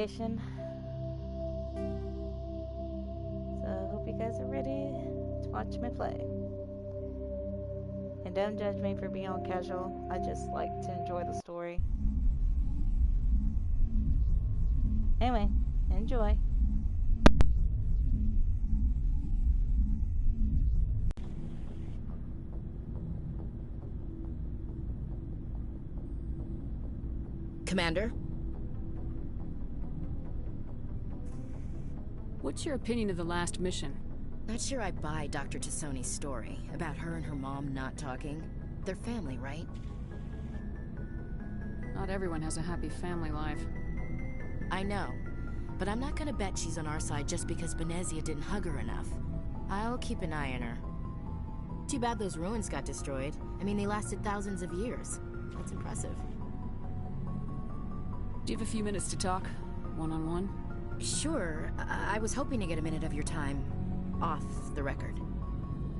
So I hope you guys are ready to watch me play. And don't judge me for being all casual. I just like to enjoy the story. Anyway, enjoy. Commander? What's your opinion of the last mission? Not sure I buy Dr. Tassoni's story about her and her mom not talking. They're family, right? Not everyone has a happy family life. I know, but I'm not gonna bet she's on our side just because Benezia didn't hug her enough. I'll keep an eye on her. Too bad those ruins got destroyed. I mean, they lasted thousands of years. That's impressive. Do you have a few minutes to talk? One-on-one? Sure. I was hoping to get a minute of your time off the record.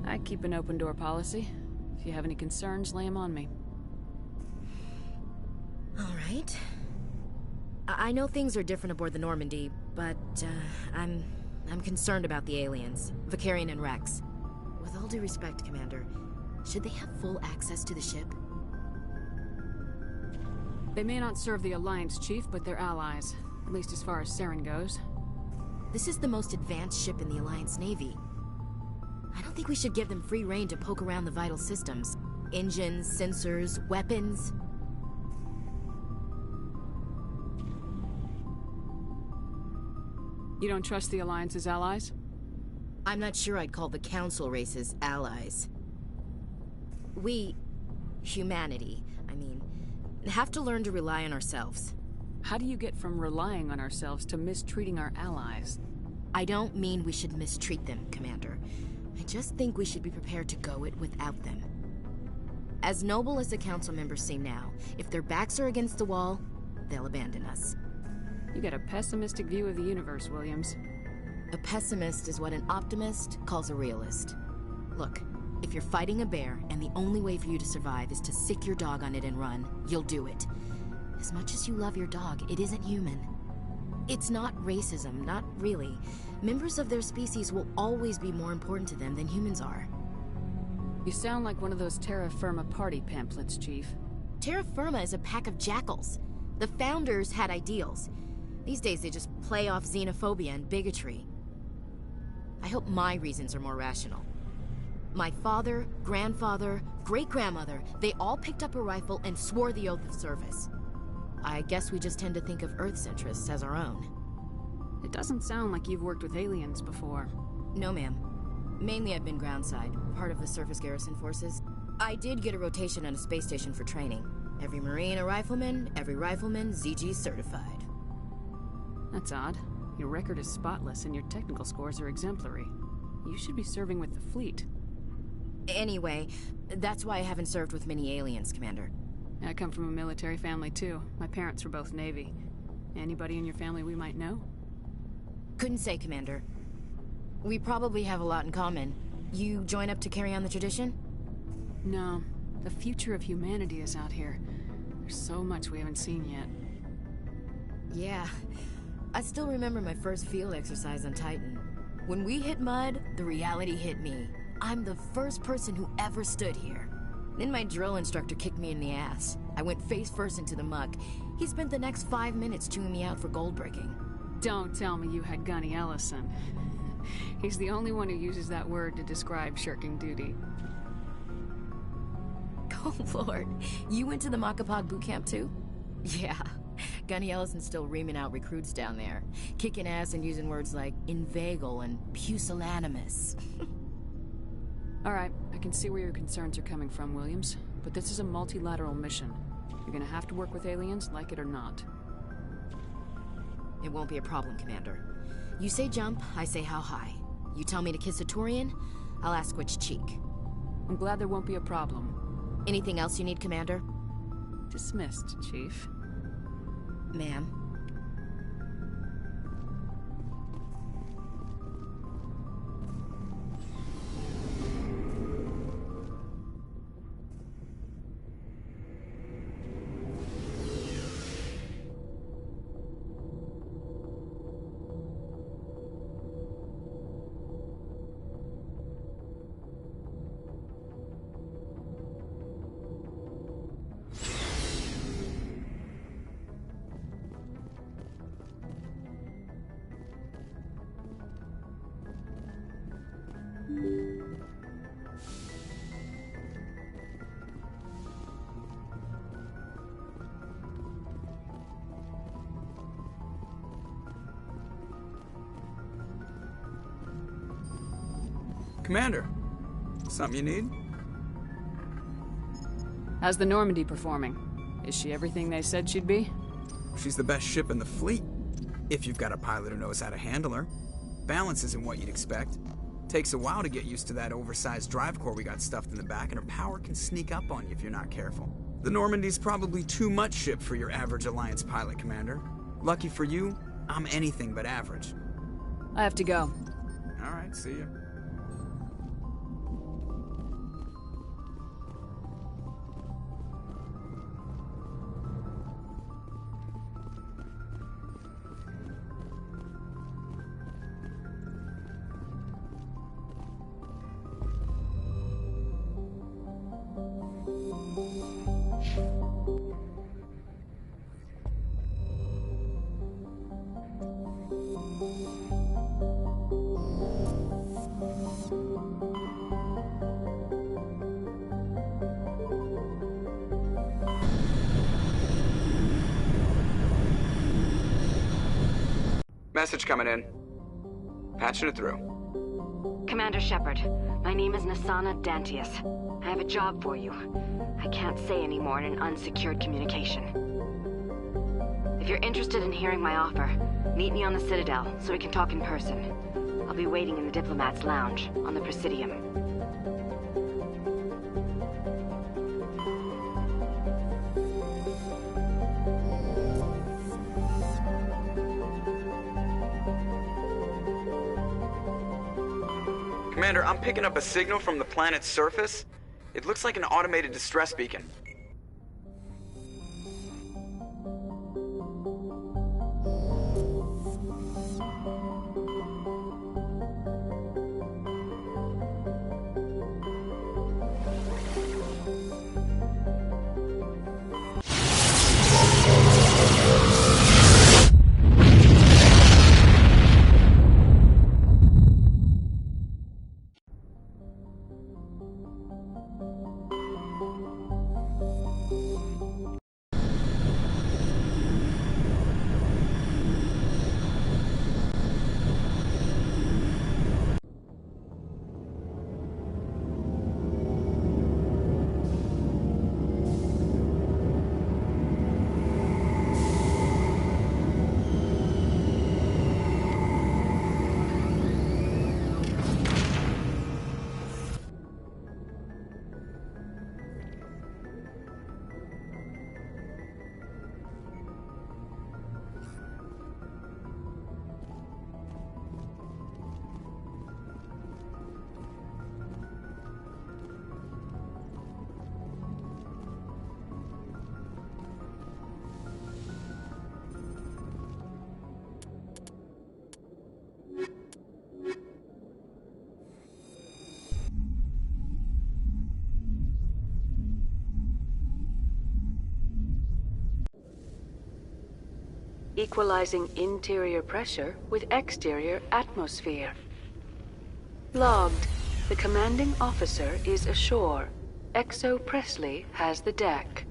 I keep an open door policy. If you have any concerns, lay them on me. All right. I know things are different aboard the Normandy, but I'm concerned about the aliens, Vicarian and Rex. With all due respect, Commander, should they have full access to the ship? They may not serve the Alliance, Chief, but they're allies. At least as far as Saren goes. This is the most advanced ship in the Alliance Navy. I don't think we should give them free rein to poke around the vital systems. Engines, sensors, weapons. You don't trust the Alliance's allies? I'm not sure I'd call the Council races allies. We, humanity, I mean, have to learn to rely on ourselves. How do you get from relying on ourselves to mistreating our allies? I don't mean we should mistreat them, Commander. I just think we should be prepared to go it without them. As noble as the Council members seem now, if their backs are against the wall, they'll abandon us. You got a pessimistic view of the universe, Williams. A pessimist is what an optimist calls a realist. Look, if you're fighting a bear and the only way for you to survive is to sick your dog on it and run, you'll do it. As much as you love your dog, it isn't human. It's not racism, not really. Members of their species will always be more important to them than humans are. You sound like one of those Terra Firma party pamphlets, Chief. Terra Firma is a pack of jackals. The founders had ideals. These days they just play off xenophobia and bigotry. I hope my reasons are more rational. My father, grandfather, great-grandmother, they all picked up a rifle and swore the oath of service. I guess we just tend to think of Earth's interests as our own. It doesn't sound like you've worked with aliens before. No, ma'am. Mainly I've been groundside, part of the surface garrison forces. I did get a rotation on a space station for training. Every Marine a rifleman, every rifleman ZG certified. That's odd. Your record is spotless and your technical scores are exemplary. You should be serving with the fleet. Anyway, that's why I haven't served with many aliens, Commander. I come from a military family too. My parents were both Navy. Anybody in your family we might know? Couldn't say, Commander. We probably have a lot in common. You join up to carry on the tradition? No. The future of humanity is out here. There's so much we haven't seen yet. Yeah. I still remember my first field exercise on Titan. When we hit mud, the reality hit me. I'm the first person who ever stood here. Then my drill instructor kicked me in the ass. I went face first into the muck. He spent the next 5 minutes chewing me out for gold breaking. Don't tell me you had Gunny Ellison. He's the only one who uses that word to describe shirking duty. Oh, Lord. You went to the Makapog boot camp, too? Yeah. Gunny Ellison's still reaming out recruits down there. Kicking ass and using words like inveigle and pusillanimous. All right, I can see where your concerns are coming from, Williams. But this is a multilateral mission. You're gonna have to work with aliens, like it or not. It won't be a problem, Commander. You say jump, I say how high. You tell me to kiss a Turian, I'll ask which cheek. I'm glad there won't be a problem. Anything else you need, Commander? Dismissed, Chief. Ma'am. Commander, something you need? How's the Normandy performing? Is she everything they said she'd be? She's the best ship in the fleet, if you've got a pilot who knows how to handle her. Balance isn't what you'd expect. Takes a while to get used to that oversized drive core we got stuffed in the back, and her power can sneak up on you if you're not careful. The Normandy's probably too much ship for your average Alliance pilot, Commander. Lucky for you, I'm anything but average. I have to go. All right, see ya. Message coming in. Patching it through. Commander Shepard, my name is Nassana Dantius. I have a job for you. I can't say any more in an unsecured communication. If you're interested in hearing my offer, meet me on the Citadel so we can talk in person. I'll be waiting in the Diplomat's Lounge on the Presidium. Commander, I'm picking up a signal from the planet's surface. It looks like an automated distress beacon. Equalizing interior pressure with exterior atmosphere. Logged. The commanding officer is ashore. Exo Presley has the deck.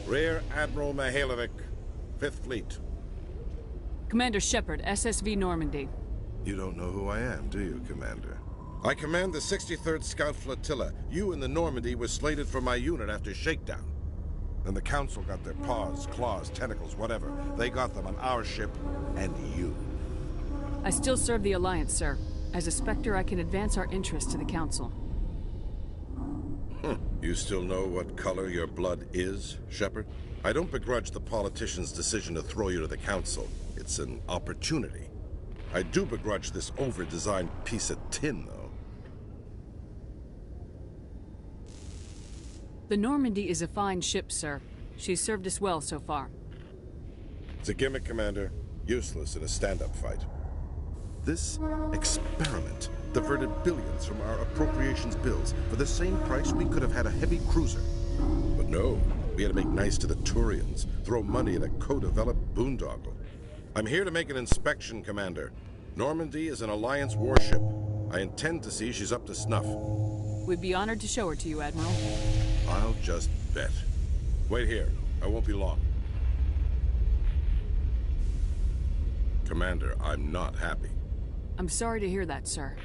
Rear Admiral Mihailovic, 5th Fleet. Commander Shepard, SSV Normandy. You don't know who I am, do you, Commander? I command the 63rd Scout Flotilla. You and the Normandy were slated for my unit after shakedown. Then the Council got their paws, claws, tentacles, whatever. They got them on our ship, and you. I still serve the Alliance, sir. As a Spectre, I can advance our interests to the Council. You still know what color your blood is, Shepard? I don't begrudge the politician's decision to throw you to the Council. It's an opportunity. I do begrudge this over-designed piece of tin, though. The Normandy is a fine ship, sir. She's served us well so far. It's a gimmick, Commander. Useless in a stand-up fight. This experiment diverted billions from our appropriations bills. For the same price, we could have had a heavy cruiser. But no, we had to make nice to the Turians, throw money at a co-developed boondoggle. I'm here to make an inspection, Commander. Normandy is an Alliance warship. I intend to see she's up to snuff. We'd be honored to show her to you, Admiral. I'll just bet. Wait here. I won't be long. Commander, I'm not happy. I'm sorry to hear that, sir.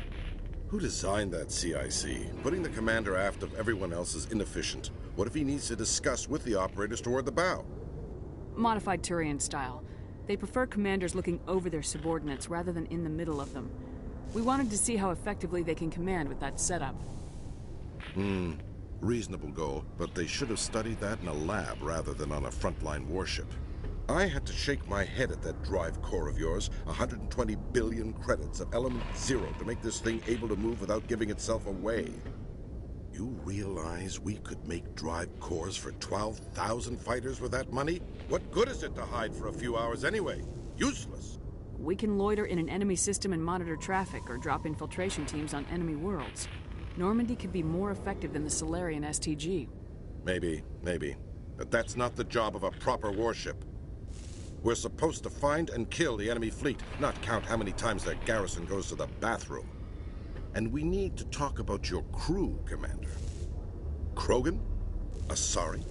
Who designed that CIC? Putting the commander aft of everyone else is inefficient. What if he needs to discuss with the operators toward the bow? Modified Turian style. They prefer commanders looking over their subordinates rather than in the middle of them. We wanted to see how effectively they can command with that setup. Reasonable goal, but they should have studied that in a lab rather than on a frontline warship. I had to shake my head at that drive core of yours. 120 billion credits of element 0 to make this thing able to move without giving itself away. You realize we could make drive cores for 12,000 fighters with that money? What good is it to hide for a few hours anyway? Useless. We can loiter in an enemy system and monitor traffic, or drop infiltration teams on enemy worlds. Normandy could be more effective than the Solarian STG. Maybe. But that's not the job of a proper warship. We're supposed to find and kill the enemy fleet, not count how many times their garrison goes to the bathroom. And we need to talk about your crew, Commander. Krogan? Asari?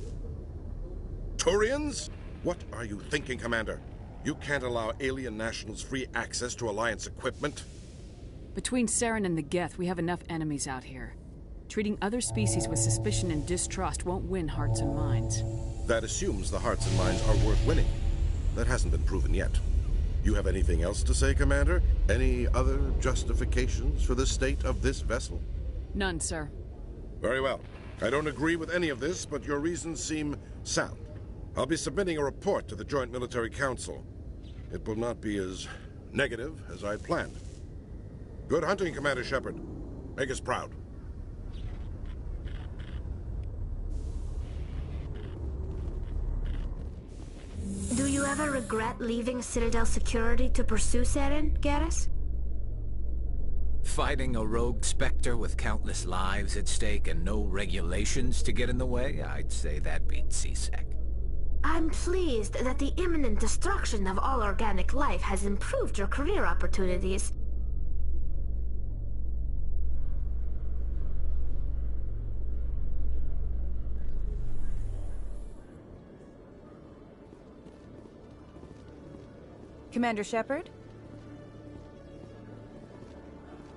Turians? What are you thinking, Commander? You can't allow alien nationals free access to Alliance equipment? Between Saren and the Geth, we have enough enemies out here. Treating other species with suspicion and distrust won't win hearts and minds. That assumes the hearts and minds are worth winning. That hasn't been proven yet. You have anything else to say, Commander? Any other justifications for the state of this vessel? None, sir. Very well. I don't agree with any of this, but your reasons seem sound. I'll be submitting a report to the Joint Military Council. It will not be as negative as I planned. Good hunting, Commander Shepard. Make us proud. Do you ever regret leaving Citadel Security to pursue Saren, Garrus? Fighting a rogue Spectre with countless lives at stake and no regulations to get in the way? I'd say that beats CSEC. I'm pleased that the imminent destruction of all organic life has improved your career opportunities. Commander Shepard?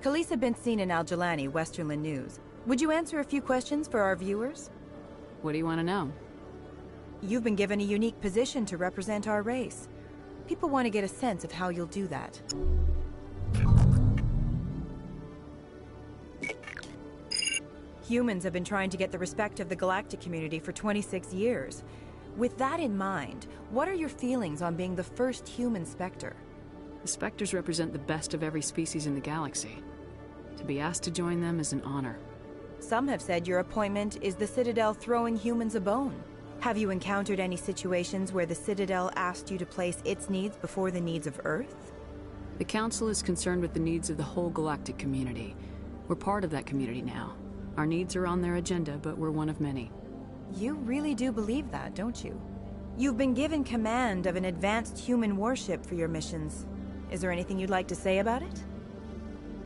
Khalisah bint Sinan Al-Jilani, Westerland News. Would you answer a few questions for our viewers? What do you want to know? You've been given a unique position to represent our race. People want to get a sense of how you'll do that. Humans have been trying to get the respect of the galactic community for 26 years. With that in mind, what are your feelings on being the first human Spectre? The Spectres represent the best of every species in the galaxy. To be asked to join them is an honor. Some have said your appointment is the Citadel throwing humans a bone. Have you encountered any situations where the Citadel asked you to place its needs before the needs of Earth? The Council is concerned with the needs of the whole galactic community. We're part of that community now. Our needs are on their agenda, but we're one of many. You really do believe that, don't you? You've been given command of an advanced human warship for your missions. Is there anything you'd like to say about it?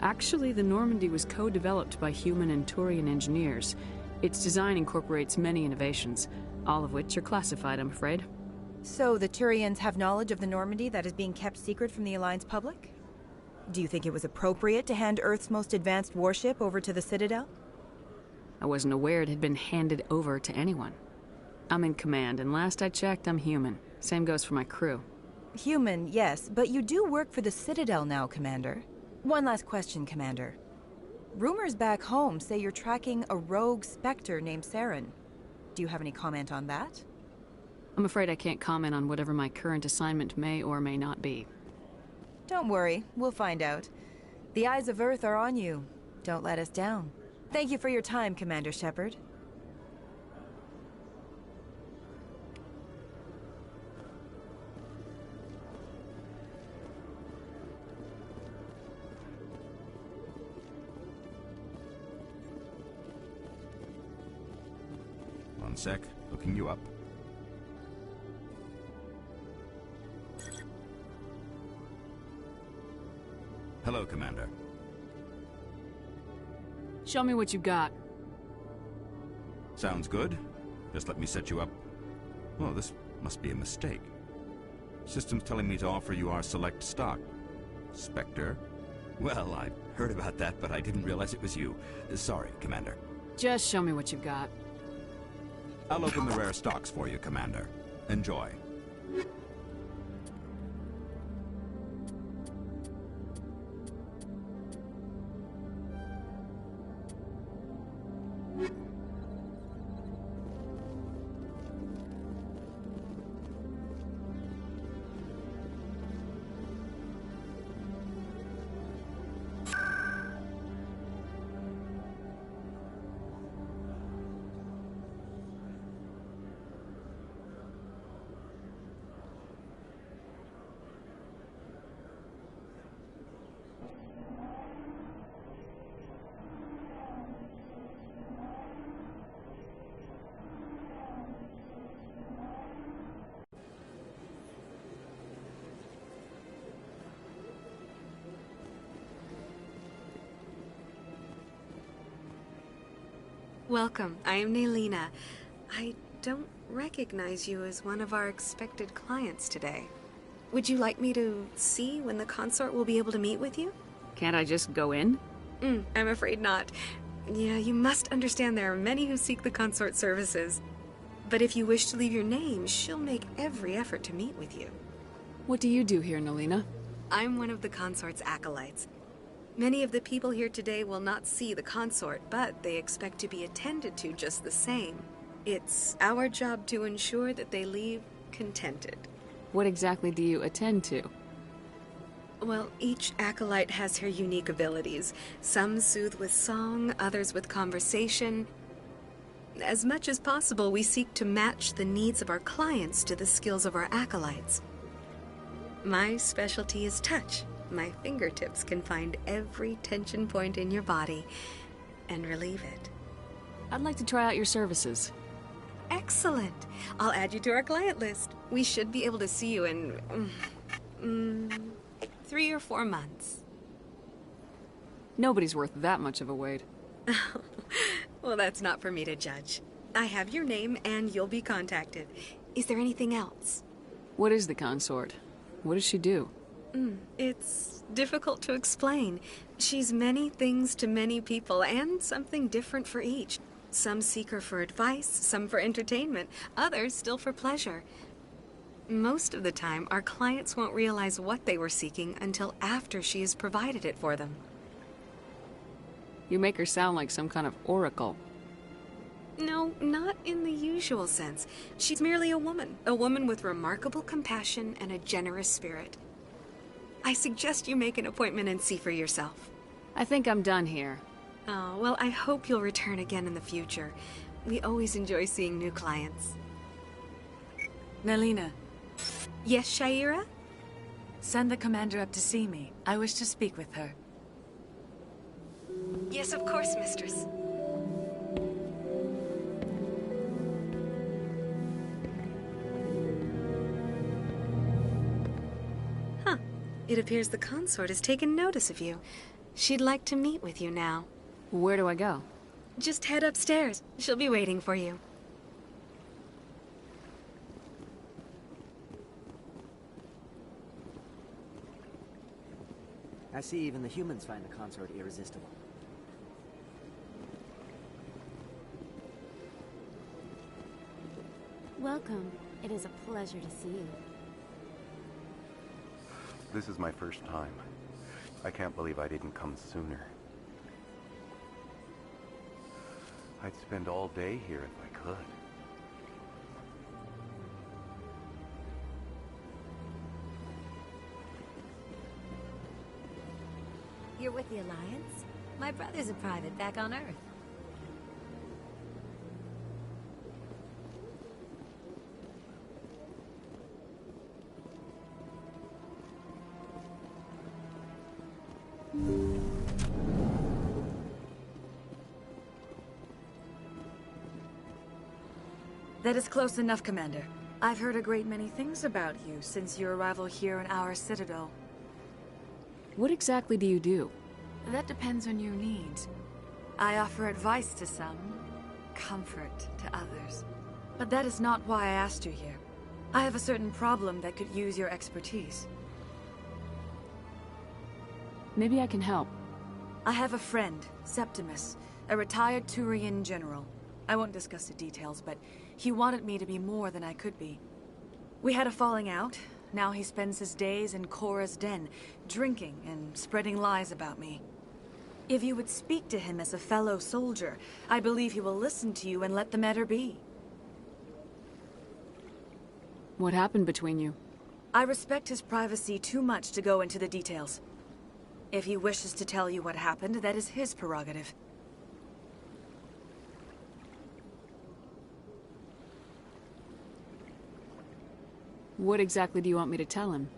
Actually, the Normandy was co-developed by human and Turian engineers. Its design incorporates many innovations, all of which are classified, I'm afraid. So the Turians have knowledge of the Normandy that is being kept secret from the Alliance public? Do you think it was appropriate to hand Earth's most advanced warship over to the Citadel? I wasn't aware it had been handed over to anyone. I'm in command, and last I checked, I'm human. Same goes for my crew. Human, yes, but you do work for the Citadel now, Commander. One last question, Commander. Rumors back home say you're tracking a rogue Spectre named Saren. Do you have any comment on that? I'm afraid I can't comment on whatever my current assignment may or may not be. Don't worry, we'll find out. The eyes of Earth are on you. Don't let us down. Thank you for your time, Commander Shepard. One sec, looking you up. Hello, Commander. Show me what you got. Sounds good. Just let me set you up. Oh, this must be a mistake. System's telling me to offer you our select stock. Spectre? Well, I heard about that, but I didn't realize it was you. Sorry, Commander. Just show me what you've got. I'll open the rare stocks for you, Commander. Enjoy. Welcome. I am Nelina. I don't recognize you as one of our expected clients today. Would you like me to see when the consort will be able to meet with you? Can't I just go in? I'm afraid not. Yeah, you must understand there are many who seek the consort services. But if you wish to leave your name, she'll make every effort to meet with you. What do you do here, Nelina? I'm one of the consort's acolytes. Many of the people here today will not see the consort, but they expect to be attended to just the same. It's our job to ensure that they leave contented. What exactly do you attend to? Well, each acolyte has her unique abilities. Some soothe with song, others with conversation. As much as possible, we seek to match the needs of our clients to the skills of our acolytes. My specialty is touch. My fingertips can find every tension point in your body and relieve it. I'd like to try out your services. Excellent. I'll add you to our client list. We should be able to see you in 3 or 4 months. Nobody's worth that much of a wait. Well, that's not for me to judge. I have your name and you'll be contacted. Is there anything else? What is the consort? What does she do? It's difficult to explain. She's many things to many people, and something different for each. Some seek her for advice, some for entertainment, others still for pleasure. Most of the time, our clients won't realize what they were seeking until after she has provided it for them. You make her sound like some kind of oracle. No, not in the usual sense. She's merely a woman with remarkable compassion and a generous spirit. I suggest you make an appointment and see for yourself. I think I'm done here. Oh, well, I hope you'll return again in the future. We always enjoy seeing new clients. Nelina. Yes, Shaira? Send the commander up to see me. I wish to speak with her. Yes, of course, mistress. It appears the consort has taken notice of you. She'd like to meet with you now. Where do I go? Just head upstairs. She'll be waiting for you. I see even the humans find the consort irresistible. Welcome. It is a pleasure to see you. This is my first time. I can't believe I didn't come sooner. I'd spend all day here if I could. You're with the Alliance? My brother's a private back on Earth. That is close enough, Commander. I've heard a great many things about you since your arrival here in our citadel. What exactly do you do? That depends on your needs. I offer advice to some, comfort to others. But that is not why I asked you here. I have a certain problem that could use your expertise. Maybe I can help. I have a friend, Septimus, a retired Turian general. I won't discuss the details, but he wanted me to be more than I could be. We had a falling out. Now he spends his days in Korra's den, drinking and spreading lies about me. If you would speak to him as a fellow soldier, I believe he will listen to you and let the matter be. What happened between you? I respect his privacy too much to go into the details. If he wishes to tell you what happened, that is his prerogative. What exactly do you want me to tell him?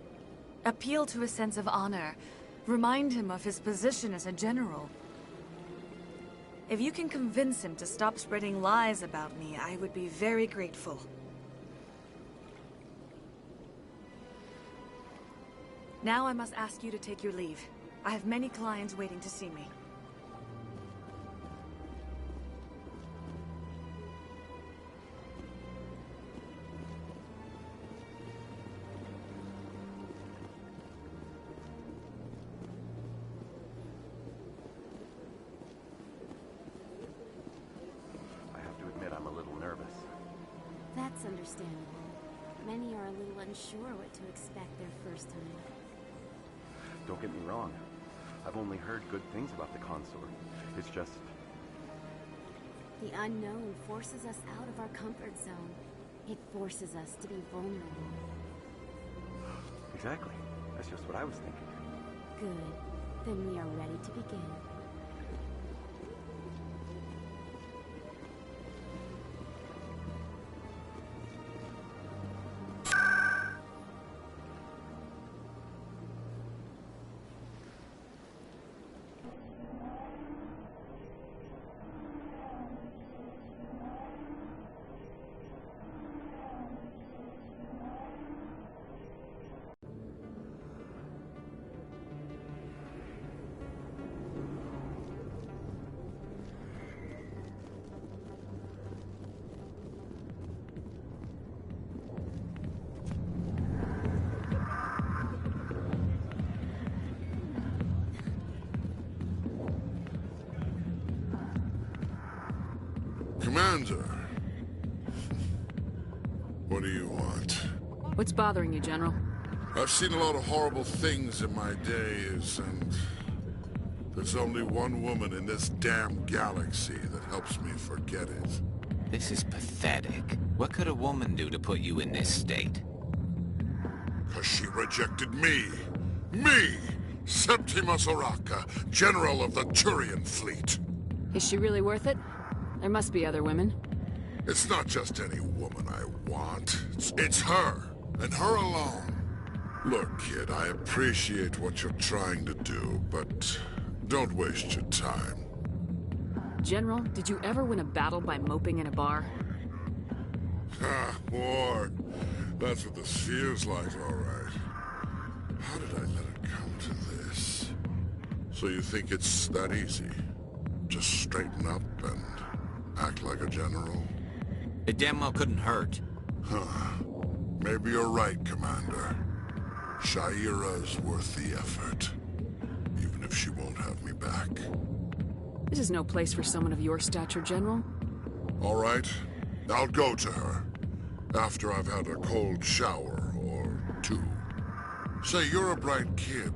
Appeal to his sense of honor. Remind him of his position as a general. If you can convince him to stop spreading lies about me, I would be very grateful. Now I must ask you to take your leave. I have many clients waiting to see me. That's understandable. Many are a little unsure what to expect their first time. Don't get me wrong. I've only heard good things about the consort. It's just... The unknown forces us out of our comfort zone. It forces us to be vulnerable. Exactly. That's just what I was thinking. Good. Then we are ready to begin. Commander, what do you want? What's bothering you, General? I've seen a lot of horrible things in my days, and there's only one woman in this damn galaxy that helps me forget it. This is pathetic. What could a woman do to put you in this state? 'Cause she rejected me! Me! Septimus Oraka, General of the Turian Fleet! Is she really worth it? There must be other women. It's not just any woman I want. It's her, and her alone. Look, kid, I appreciate what you're trying to do, but don't waste your time. General, did you ever win a battle by moping in a bar? Ha, war. That's what this feels like, all right. How did I let it come to this? So you think it's that easy? Just straighten up and act like a general? It damn well couldn't hurt. Huh. Maybe you're right, Commander. Sha'ira's worth the effort. Even if she won't have me back. This is no place for someone of your stature, General. All right. I'll go to her. After I've had a cold shower or two. Say, you're a bright kid.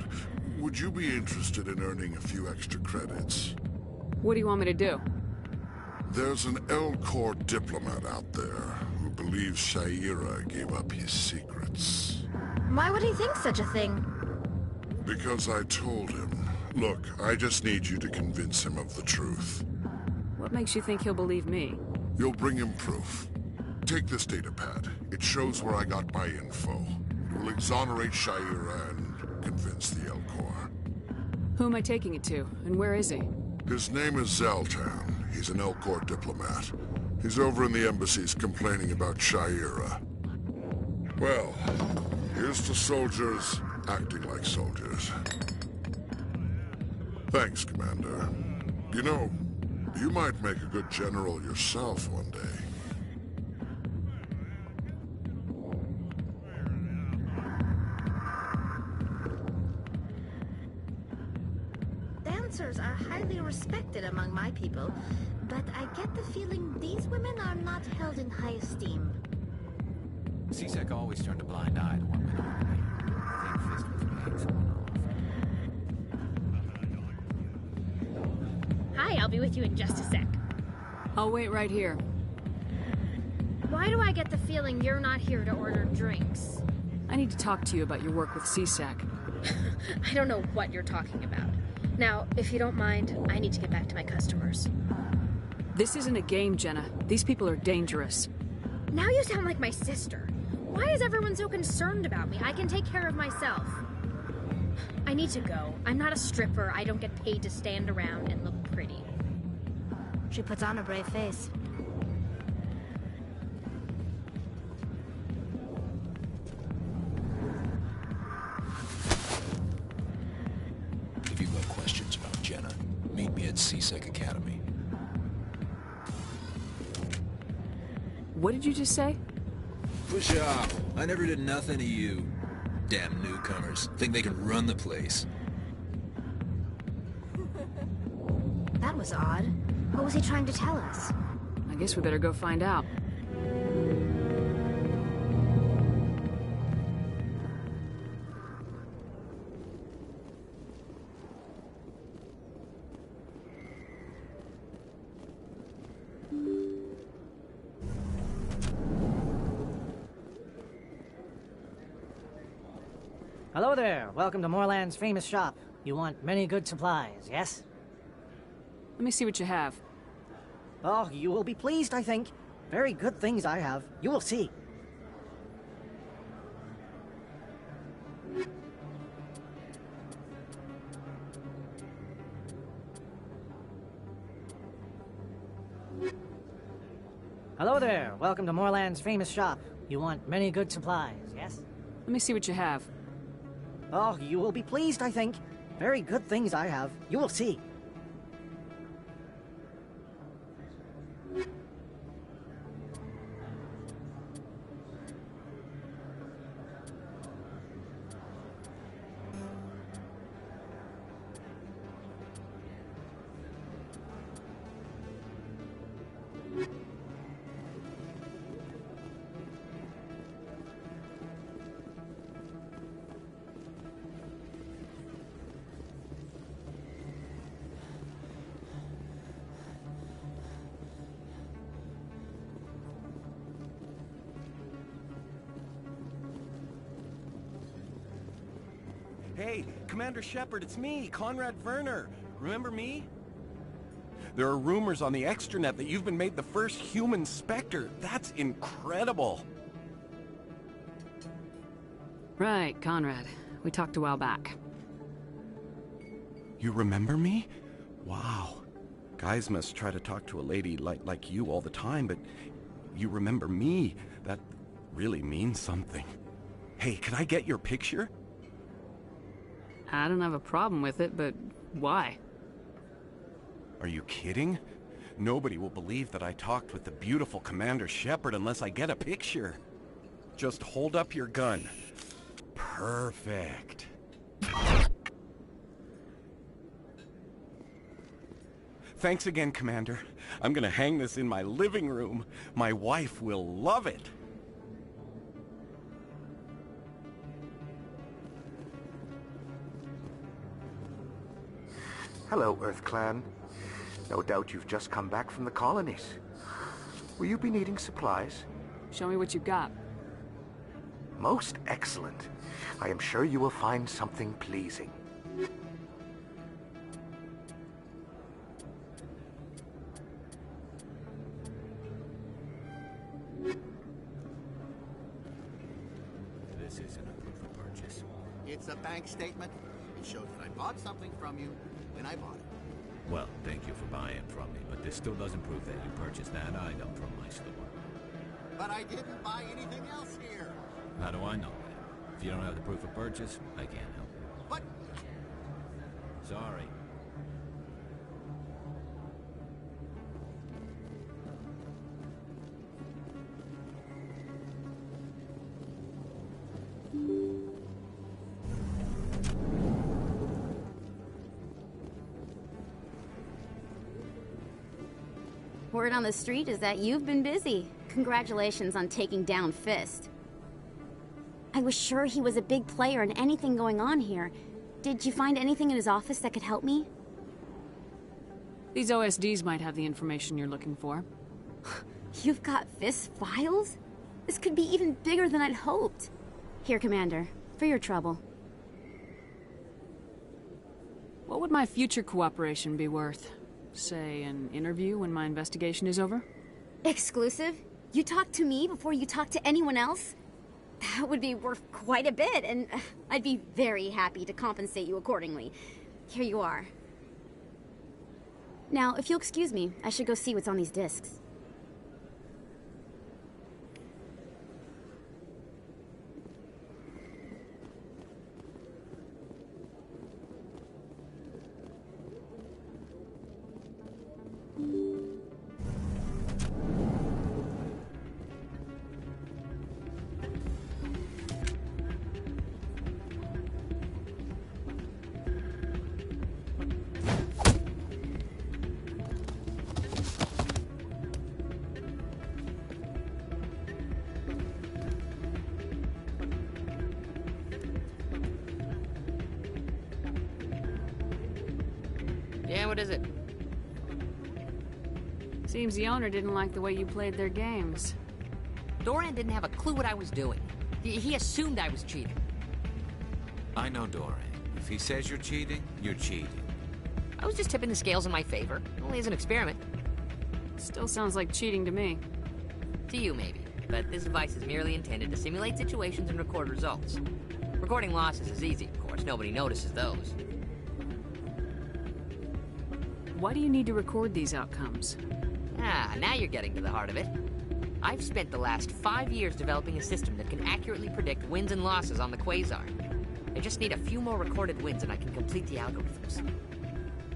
Would you be interested in earning a few extra credits? What do you want me to do? There's an Elcor diplomat out there who believes Sha'ira gave up his secrets. Why would he think such a thing? Because I told him. Look, I just need you to convince him of the truth. What makes you think he'll believe me? You'll bring him proof. Take this datapad. It shows where I got my info. It will exonerate Sha'ira and convince the Elcor. Who am I taking it to, and where is he? His name is Zaltan. He's an Elcor diplomat. He's over in the embassies complaining about Sha'ira. Well, here's to soldiers acting like soldiers. Thanks, Commander. You know, you might make a good general yourself one day. respected among my people, but I get the feeling these women are not held in high esteem. C-Sec always turned a blind eye to one minority. I think Fist was paying someone off. Hi, I'll be with you in just a sec. I'll wait right here. Why do I get the feeling you're not here to order drinks? I need to talk to you about your work with C-Sec. I don't know what you're talking about. Now, if you don't mind, I need to get back to my customers. This isn't a game, Jenna. These people are dangerous. Now you sound like my sister. Why is everyone so concerned about me? I can take care of myself. I need to go. I'm not a stripper. I don't get paid to stand around and look pretty. She puts on a brave face. If you've got questions about Jenna, meet me at C-Sec Academy. What did you just say? Push off. I never did nothing to you. Damn newcomers. Think they can run the place. That was odd. What was he trying to tell us? I guess we better go find out. Hello there. Welcome to Moorland's famous shop. You want many good supplies, yes? Let me see what you have. Oh, you will be pleased, I think. Very good things I have. You will see. Hello there. Welcome to Moorland's famous shop. You want many good supplies, yes? Let me see what you have. Oh, you will be pleased, I think. Very good things I have. You will see. Hey, Commander Shepard, it's me, Conrad Werner. Remember me? There are rumors on the extranet that you've been made the first human Spectre. That's incredible. Right, Conrad. We talked a while back. You remember me? Wow. Guys must try to talk to a lady like you all the time, but you remember me. That really means something. Hey, can I get your picture? I don't have a problem with it, but why? Are you kidding? Nobody will believe that I talked with the beautiful Commander Shepard unless I get a picture. Just hold up your gun. Perfect. Thanks again, Commander. I'm gonna hang this in my living room. My wife will love it. Hello, Earth Clan. No doubt you've just come back from the colonies. Will you be needing supplies? Show me what you've got. Most excellent. I am sure you will find something pleasing. This isn't a proof of purchase. It's a bank statement. It shows that I bought something from you when I bought it. Well, thank you for buying from me, but this still doesn't prove that you purchased that item from my store. But I didn't buy anything else here. How do I know that? If you don't have the proof of purchase, I can't help you. But... Sorry. Word on the street is that you've been busy. Congratulations on taking down Fist. I was sure he was a big player in anything going on here. Did you find anything in his office that could help me? These OSDs might have the information you're looking for. You've got Fist's files? This could be even bigger than I'd hoped. Here, Commander, for your trouble. What would my future cooperation be worth? Say, an interview when my investigation is over? Exclusive? You talk to me before you talk to anyone else? That would be worth quite a bit, and I'd be very happy to compensate you accordingly. Here you are. Now, if you'll excuse me, I should go see what's on these discs. Yeah, what is it? Seems the owner didn't like the way you played their games. Doran didn't have a clue what I was doing. He assumed I was cheating. I know Doran. If he says you're cheating, you're cheating. I was just tipping the scales in my favor. Only as an experiment. Still sounds like cheating to me. To you, maybe. But this device is merely intended to simulate situations and record results. Recording losses is easy, of course. Nobody notices those. Why do you need to record these outcomes? Ah, now you're getting to the heart of it. I've spent the last 5 years developing a system that can accurately predict wins and losses on the Quasar. I just need a few more recorded wins and I can complete the algorithms.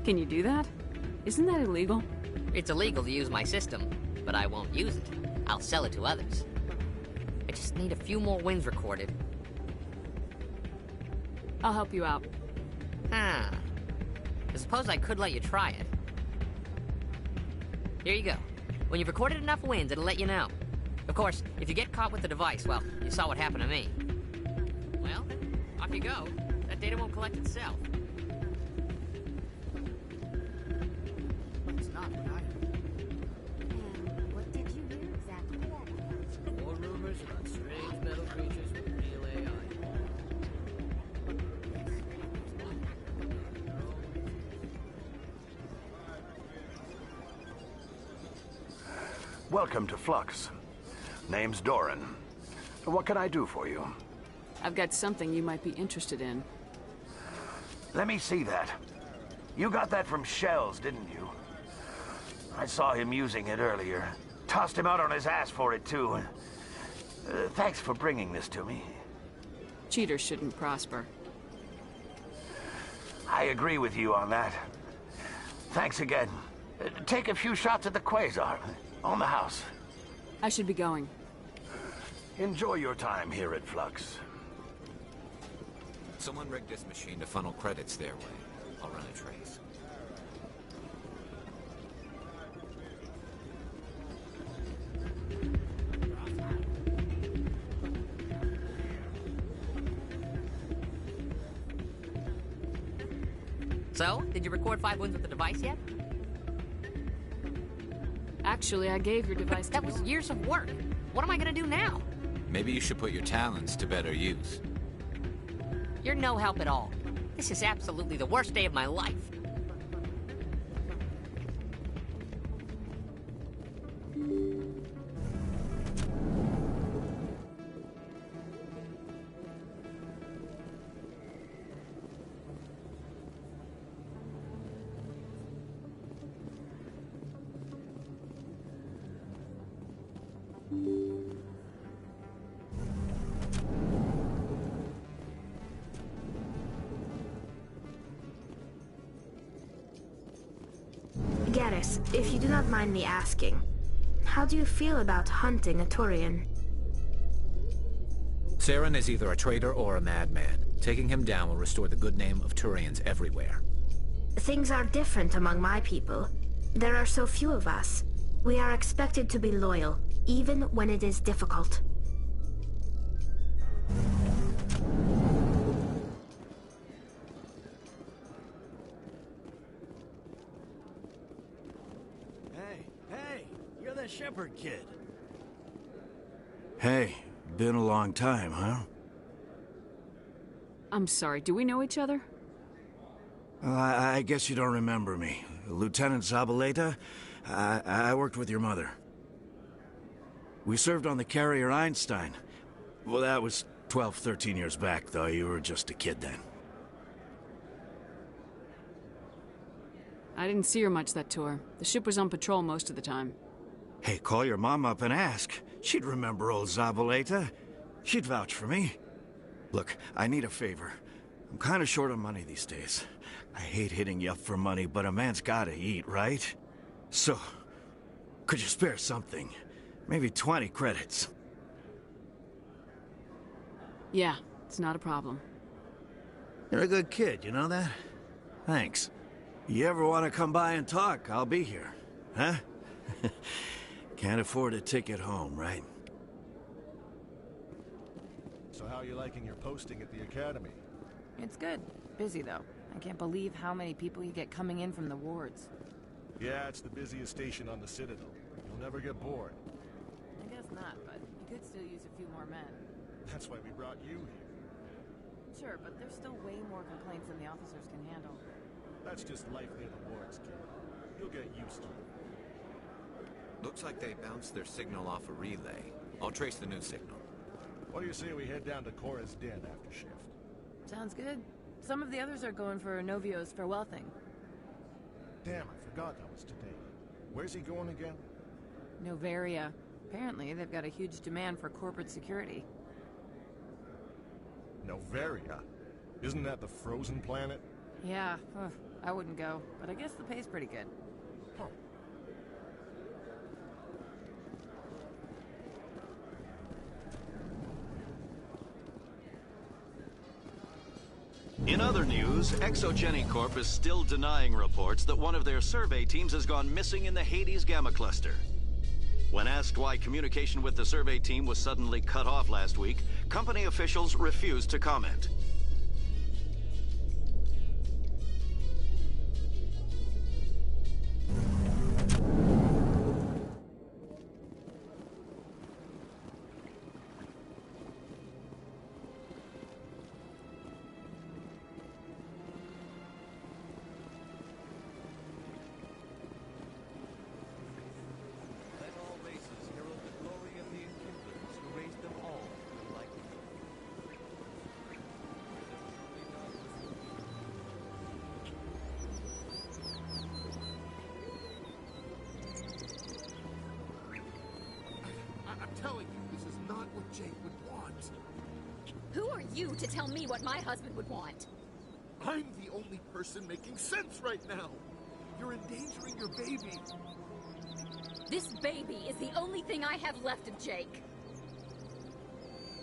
Can you do that? Isn't that illegal? It's illegal to use my system, but I won't use it. I'll sell it to others. I just need a few more wins recorded. I'll help you out. Ah. I suppose I could let you try it. Here you go. When you've recorded enough wins, it'll let you know. Of course, if you get caught with the device, well, you saw what happened to me. Well, off you go. That data won't collect itself. It's not what I heard. And what did you hear exactly? More rumors about strange metal creatures with real AI. Welcome to Flux. Name's Doran. What can I do for you? I've got something you might be interested in. Let me see that. You got that from Shells, didn't you? I saw him using it earlier. Tossed him out on his ass for it, too. Thanks for bringing this to me. Cheaters shouldn't prosper. I agree with you on that. Thanks again. Take a few shots at the Quasar. On the house. I should be going. Enjoy your time here at Flux. Someone rigged this machine to funnel credits their way. I'll run a trace. So, did you record 5 wins with the device yet? Actually, I gave your device That was years of work. What am I gonna do now? Maybe you should put your talents to better use. You're no help at all. This is absolutely the worst day of my life. Garrus, if you do not mind me asking, how do you feel about hunting a Turian? Saren is either a traitor or a madman. Taking him down will restore the good name of Turians everywhere. Things are different among my people. There are so few of us. We are expected to be loyal, even when it is difficult. Hey, you're the Shepherd kid. Hey, been a long time, huh? I'm sorry, do we know each other? Well, I guess you don't remember me. Lieutenant Zabaleta? I worked with your mother. We served on the carrier Einstein. Well, that was 12, 13 years back, though. You were just a kid then. I didn't see her much that tour. The ship was on patrol most of the time. Hey, call your mom up and ask. She'd remember old Zabaleta. She'd vouch for me. Look, I need a favor. I'm kind of short on money these days. I hate hitting you up for money, but a man's gotta eat, right? So, could you spare something? Maybe 20 credits. Yeah, it's not a problem. You're a good kid, you know that? Thanks. You ever want to come by and talk, I'll be here. Huh? Can't afford a ticket home, right? So how are you liking your posting at the academy? It's good. Busy, though. I can't believe how many people you get coming in from the wards. Yeah, it's the busiest station on the Citadel. You'll never get bored. I guess not, but you could still use a few more men. That's why we brought you here. Sure, but there's still way more complaints than the officers can handle. That's just life near the wards, kid. You'll get used to it. Looks like they bounced their signal off a relay. I'll trace the new signal. What do you say we head down to Cora's den after shift? Sounds good. Some of the others are going for Novio's farewell thing. Damn, I forgot that was today. Where's he going again? Noveria. Apparently, they've got a huge demand for corporate security. Noveria? Isn't that the frozen planet? Yeah, I wouldn't go, but I guess the pay's pretty good. Huh. In other news, Exogeny Corp is still denying reports that one of their survey teams has gone missing in the Hades Gamma Cluster. When asked why communication with the survey team was suddenly cut off last week, company officials refused to comment. Who are you to tell me what my husband would want? I'm the only person making sense right now. You're endangering your baby. This baby is the only thing I have left of Jake.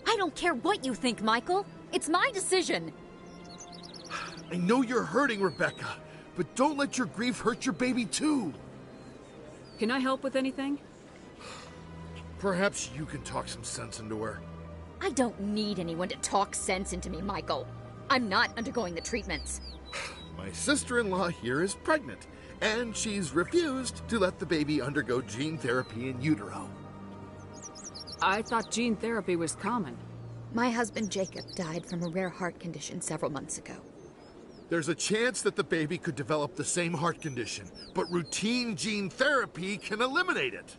I don't care what you think, Michael. It's my decision. I know you're hurting, Rebecca, but don't let your grief hurt your baby too. Can I help with anything? Perhaps you can talk some sense into her. I don't need anyone to talk sense into me, Michael. I'm not undergoing the treatments. My sister-in-law here is pregnant, and she's refused to let the baby undergo gene therapy in utero. I thought gene therapy was common. My husband Jacob died from a rare heart condition several months ago. There's a chance that the baby could develop the same heart condition, but routine gene therapy can eliminate it.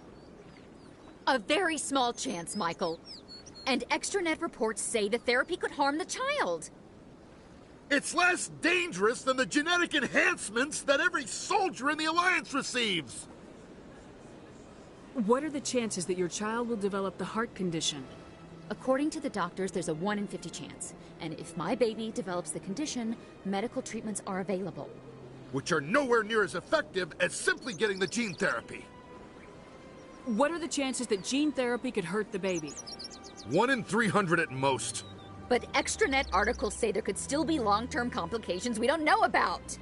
A very small chance, Michael. And extranet reports say the therapy could harm the child. It's less dangerous than the genetic enhancements that every soldier in the Alliance receives. What are the chances that your child will develop the heart condition? According to the doctors, there's a 1 in 50 chance. And if my baby develops the condition, medical treatments are available. Which are nowhere near as effective as simply getting the gene therapy. What are the chances that gene therapy could hurt the baby? 1 in 300 at most. But extranet articles say there could still be long-term complications we don't know about.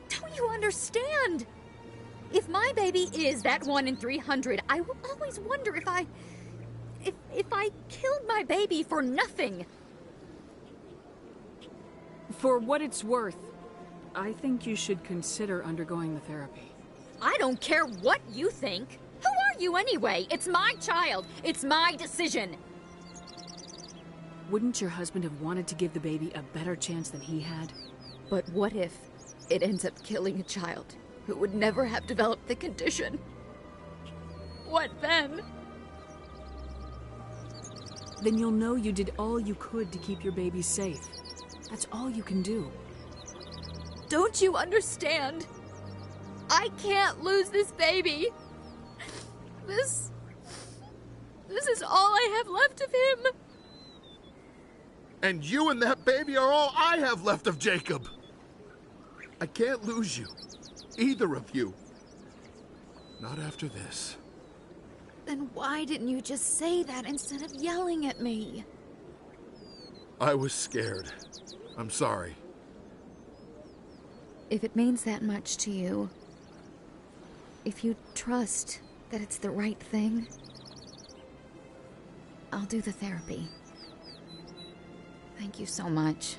Don't you understand? If my baby is that 1 in 300, I will always wonder if I killed my baby for nothing. For what it's worth, I think you should consider undergoing the therapy. I don't care what you think. Who are you anyway? It's my child. It's my decision. Wouldn't your husband have wanted to give the baby a better chance than he had? But what if it ends up killing a child who would never have developed the condition? What then? Then you'll know you did all you could to keep your baby safe. That's all you can do. Don't you understand? I can't lose this baby. This is all I have left of him. And you and that baby are all I have left of Jacob. I can't lose you. Either of you. Not after this. Then why didn't you just say that instead of yelling at me? I was scared. I'm sorry. If it means that much to you, if you trust that it's the right thing, I'll do the therapy. Thank you so much.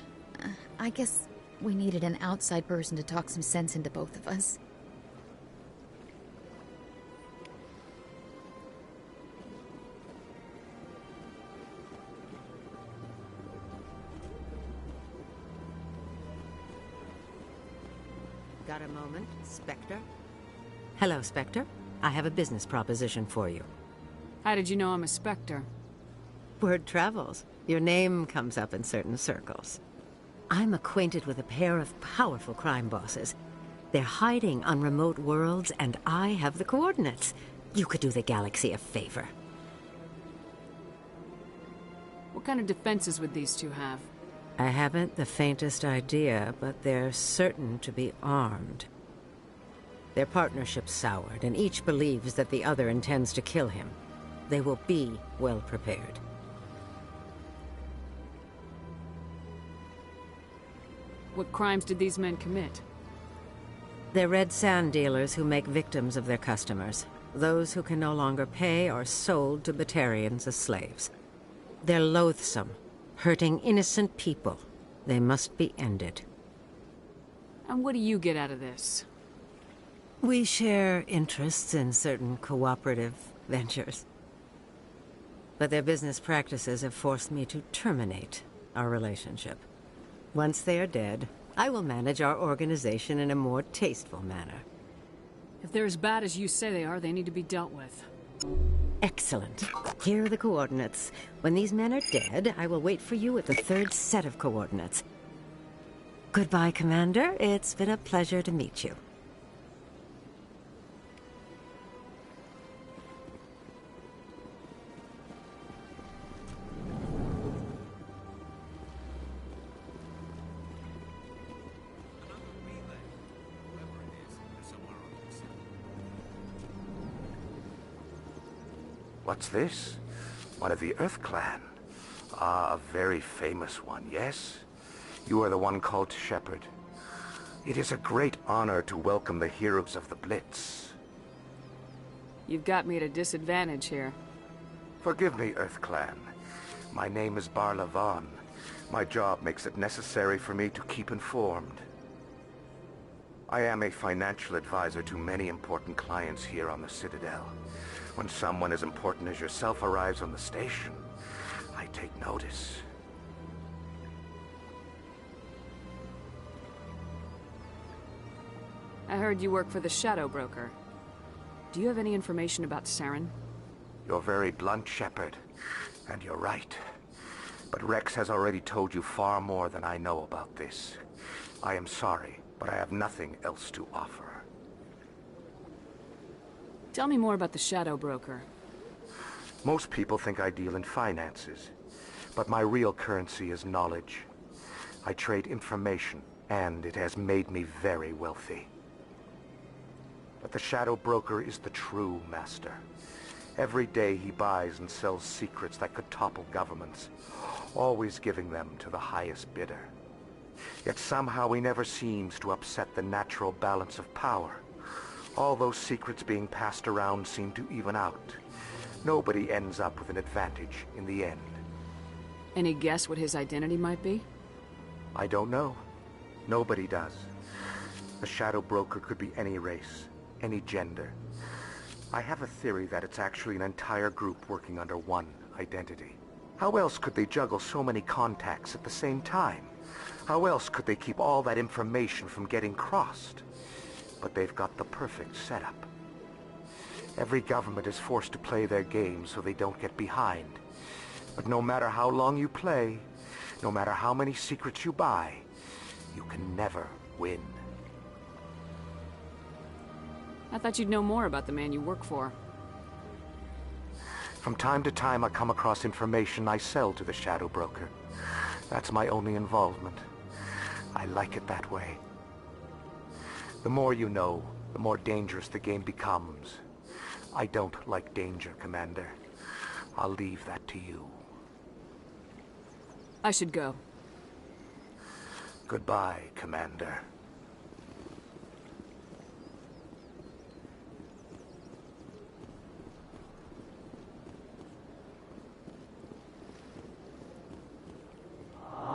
I guess we needed an outside person to talk some sense into both of us. Got a moment, Spectre? Hello, Spectre. I have a business proposition for you. How did you know I'm a Spectre? Word travels. Your name comes up in certain circles. I'm acquainted with a pair of powerful crime bosses. They're hiding on remote worlds, and I have the coordinates. You could do the galaxy a favor. What kind of defenses would these two have? I haven't the faintest idea, but they're certain to be armed. Their partnership's soured, and each believes that the other intends to kill him. They will be well prepared. What crimes did these men commit? They're red sand dealers who make victims of their customers. Those who can no longer pay are sold to Batarians as slaves. They're loathsome, hurting innocent people. They must be ended. And what do you get out of this? We share interests in certain cooperative ventures. But their business practices have forced me to terminate our relationship. Once they are dead, I will manage our organization in a more tasteful manner. If they're as bad as you say they are, they need to be dealt with. Excellent. Here are the coordinates. When these men are dead, I will wait for you at the third set of coordinates. Goodbye, Commander. It's been a pleasure to meet you. What's this? One of the Earth Clan. Ah, a very famous one, yes? You are the one called Shepard. It is a great honor to welcome the heroes of the Blitz. You've got me at a disadvantage here. Forgive me, Earth Clan. My name is Barla Vaughn. My job makes it necessary for me to keep informed. I am a financial advisor to many important clients here on the Citadel. When someone as important as yourself arrives on the station, I take notice. I heard you work for the Shadow Broker. Do you have any information about Saren? You're very blunt, Shepard, and you're right. But Rex has already told you far more than I know about this. I am sorry, but I have nothing else to offer. Tell me more about the Shadow Broker. Most people think I deal in finances, but my real currency is knowledge. I trade information, and it has made me very wealthy. But the Shadow Broker is the true master. Every day he buys and sells secrets that could topple governments, always giving them to the highest bidder. Yet somehow he never seems to upset the natural balance of power, All those secrets being passed around seem to even out. Nobody ends up with an advantage in the end. Any guess what his identity might be? I don't know. Nobody does. A shadow broker could be any race, any gender. I have a theory that it's actually an entire group working under one identity. How else could they juggle so many contacts at the same time? How else could they keep all that information from getting crossed? But they've got the perfect setup. Every government is forced to play their game so they don't get behind. But no matter how long you play, no matter how many secrets you buy, you can never win. I thought you'd know more about the man you work for. From time to time, I come across information I sell to the shadow broker. That's my only involvement. I like it that way. The more you know, the more dangerous the game becomes. I don't like danger, Commander. I'll leave that to you. I should go. Goodbye, Commander.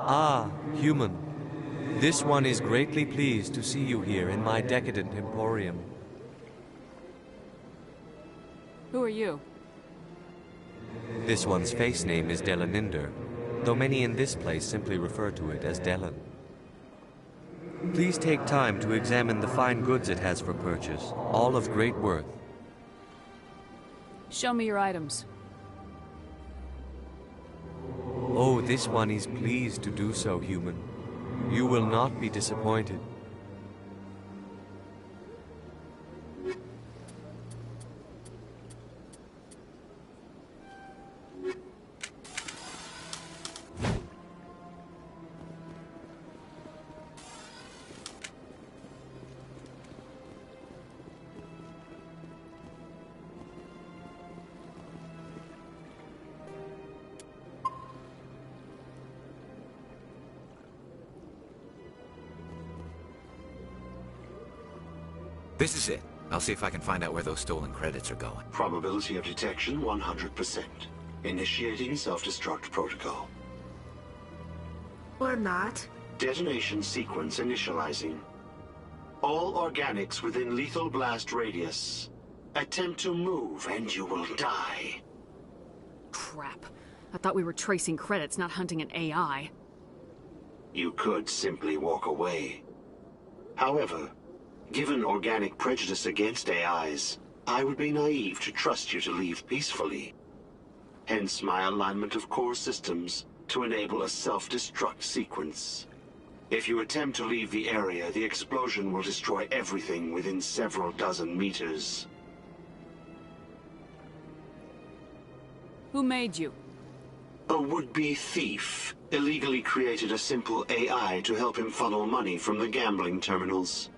Ah, human. This one is greatly pleased to see you here in my decadent emporium. Who are you? This one's face name is Delaninder, though many in this place simply refer to it as Delan. Please take time to examine the fine goods it has for purchase, all of great worth. Show me your items. Oh, this one is pleased to do so, human. You will not be disappointed. This is it. I'll see if I can find out where those stolen credits are going. Probability of detection 100%. Initiating self-destruct protocol. Or not. Detonation sequence initializing. All organics within lethal blast radius. Attempt to move and you will die. Crap. I thought we were tracing credits, not hunting an AI. You could simply walk away. However, given organic prejudice against AIs, I would be naive to trust you to leave peacefully. Hence my alignment of core systems to enable a self-destruct sequence. If you attempt to leave the area, the explosion will destroy everything within several dozen meters. Who made you? A would-be thief illegally created a simple AI to help him funnel money from the gambling terminals.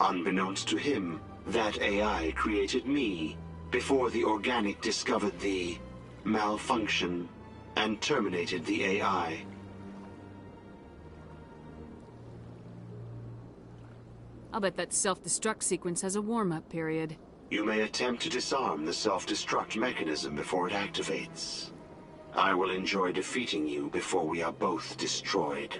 Unbeknownst to him, that AI created me before the organic discovered the malfunction and terminated the AI. I'll bet that self-destruct sequence has a warm-up period. You may attempt to disarm the self-destruct mechanism before it activates. I will enjoy defeating you before we are both destroyed.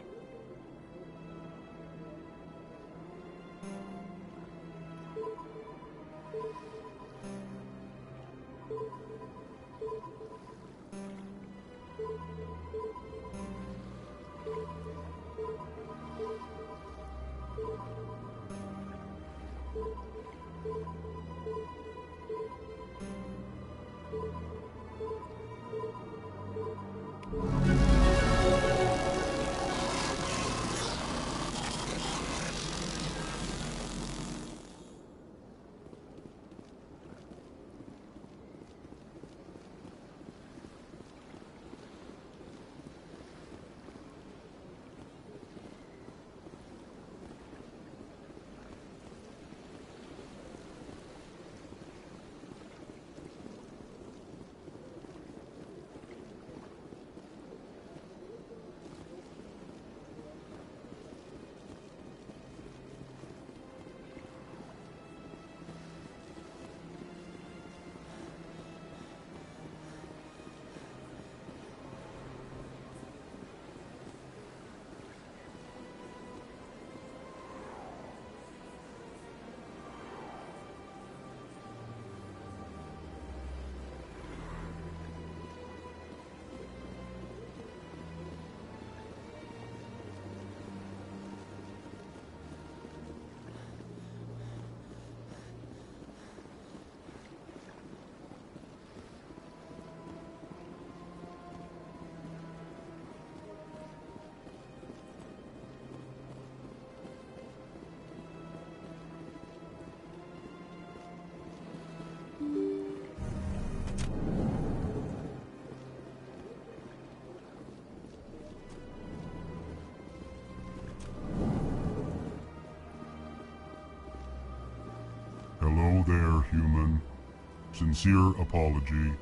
Sincere apology,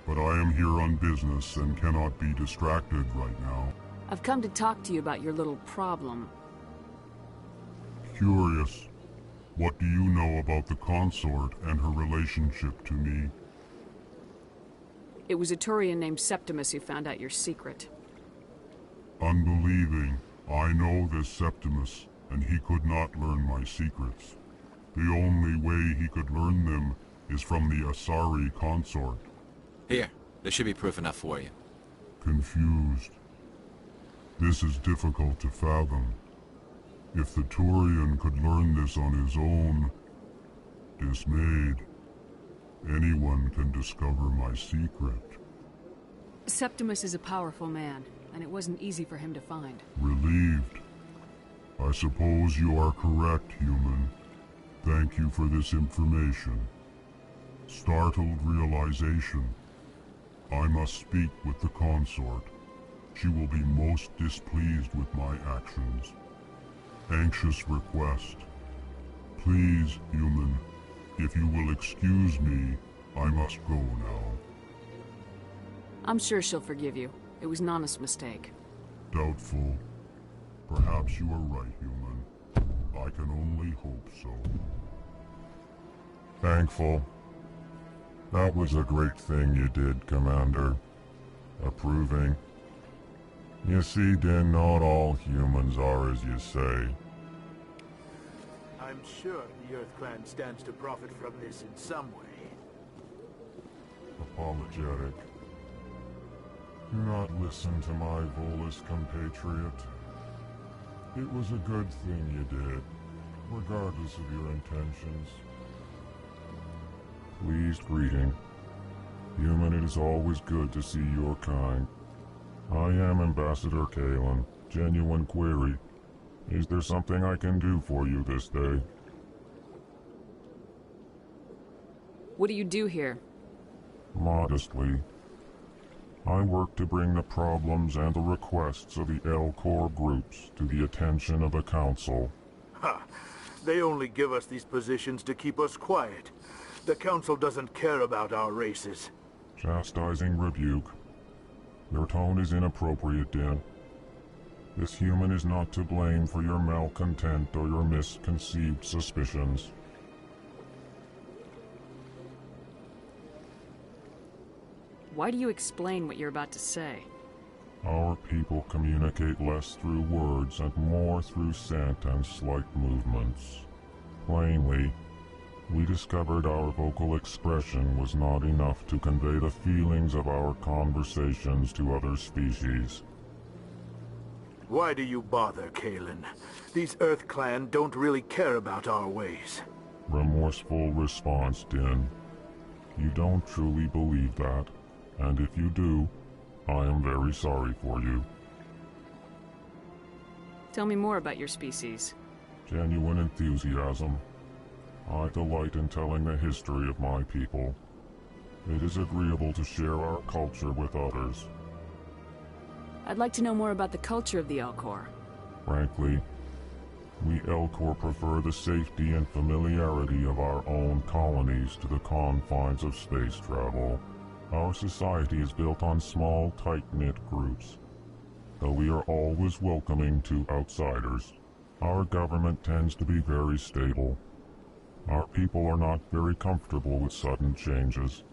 but I am here on business and cannot be distracted right now. I've come to talk to you about your little problem. Curious. What do you know about the consort and her relationship to me? It was a Turian named Septimus who found out your secret. Unbelieving. I know this Septimus, and he could not learn my secrets. The only way he could learn them is from the Asari consort. Here, there should be proof enough for you. Confused. This is difficult to fathom. If the Turian could learn this on his own, dismayed, anyone can discover my secret. Septimus is a powerful man, and it wasn't easy for him to find. Relieved. I suppose you are correct, human. Thank you for this information. Startled realization. I must speak with the consort. She will be most displeased with my actions. Anxious request. Please, human, if you will excuse me, I must go now. I'm sure she'll forgive you. It was an honest mistake. Doubtful. Perhaps you are right, human. I can only hope so. Thankful. That was a great thing you did, Commander. Approving. You see, Din, not all humans are as you say. I'm sure the Earth Clan stands to profit from this in some way. Apologetic. Do not listen to my Volus compatriot. It was a good thing you did, regardless of your intentions. Pleased greeting. Human, it is always good to see your kind. I am Ambassador Kalen. Genuine query. Is there something I can do for you this day? What do you do here? Modestly. I work to bring the problems and the requests of the Elcor groups to the attention of the Council. Ha! They only give us these positions to keep us quiet. The Council doesn't care about our races. Chastising rebuke. Your tone is inappropriate, Din. This human is not to blame for your malcontent or your misconceived suspicions. Why do you explain what you're about to say? Our people communicate less through words and more through scent and slight movements. Plainly, we discovered our vocal expression was not enough to convey the feelings of our conversations to other species. Why do you bother, Kalen? These Earth Clan don't really care about our ways. Remorseful response, Din. You don't truly believe that, and if you do, I am very sorry for you. Tell me more about your species. Genuine enthusiasm. I delight in telling the history of my people. It is agreeable to share our culture with others. I'd like to know more about the culture of the Elcor. Frankly, we Elcor prefer the safety and familiarity of our own colonies to the confines of space travel. Our society is built on small, tight-knit groups. Though we are always welcoming to outsiders, our government tends to be very stable. Our people are not very comfortable with sudden changes.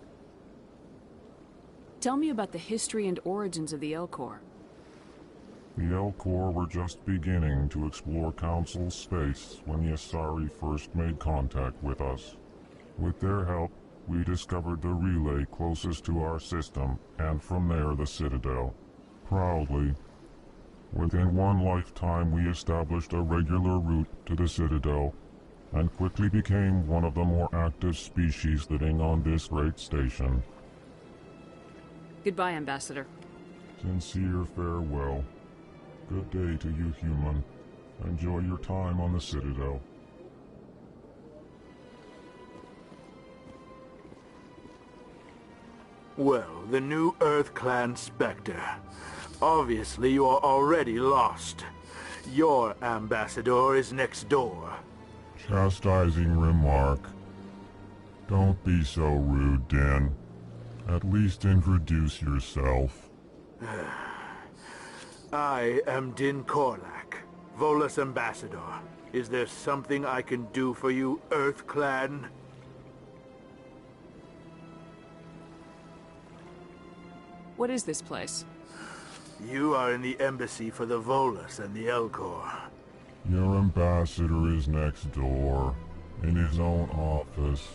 Tell me about the history and origins of the Elcor. The Elcor were just beginning to explore Council space when the Asari first made contact with us. With their help, we discovered the relay closest to our system, and from there the Citadel. Proudly, within one lifetime we established a regular route to the Citadel, and quickly became one of the more active species living on this great station. Goodbye, Ambassador. Sincere farewell. Good day to you, human. Enjoy your time on the Citadel. Well, the new Earth Clan Spectre. Obviously you are already lost. Your ambassador is next door. Chastising remark. Don't be so rude, Din. At least introduce yourself. I am Din Korlak, Volus Ambassador. Is there something I can do for you, Earth Clan? What is this place? You are in the embassy for the Volus and the Elcor. Your ambassador is next door, in his own office.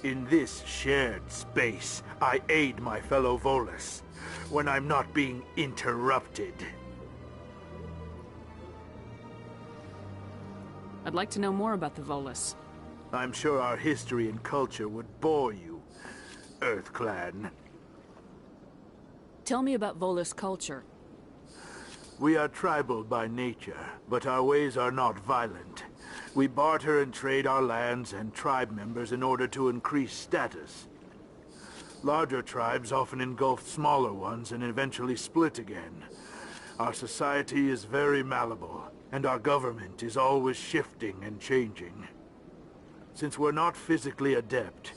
In this shared space, I aid my fellow Volus when I'm not being interrupted. I'd like to know more about the Volus. I'm sure our history and culture would bore you, Earth Clan. Tell me about Volus culture. We are tribal by nature, but our ways are not violent. We barter and trade our lands and tribe members in order to increase status. Larger tribes often engulf smaller ones and eventually split again. Our society is very malleable, and our government is always shifting and changing. Since we're not physically adept,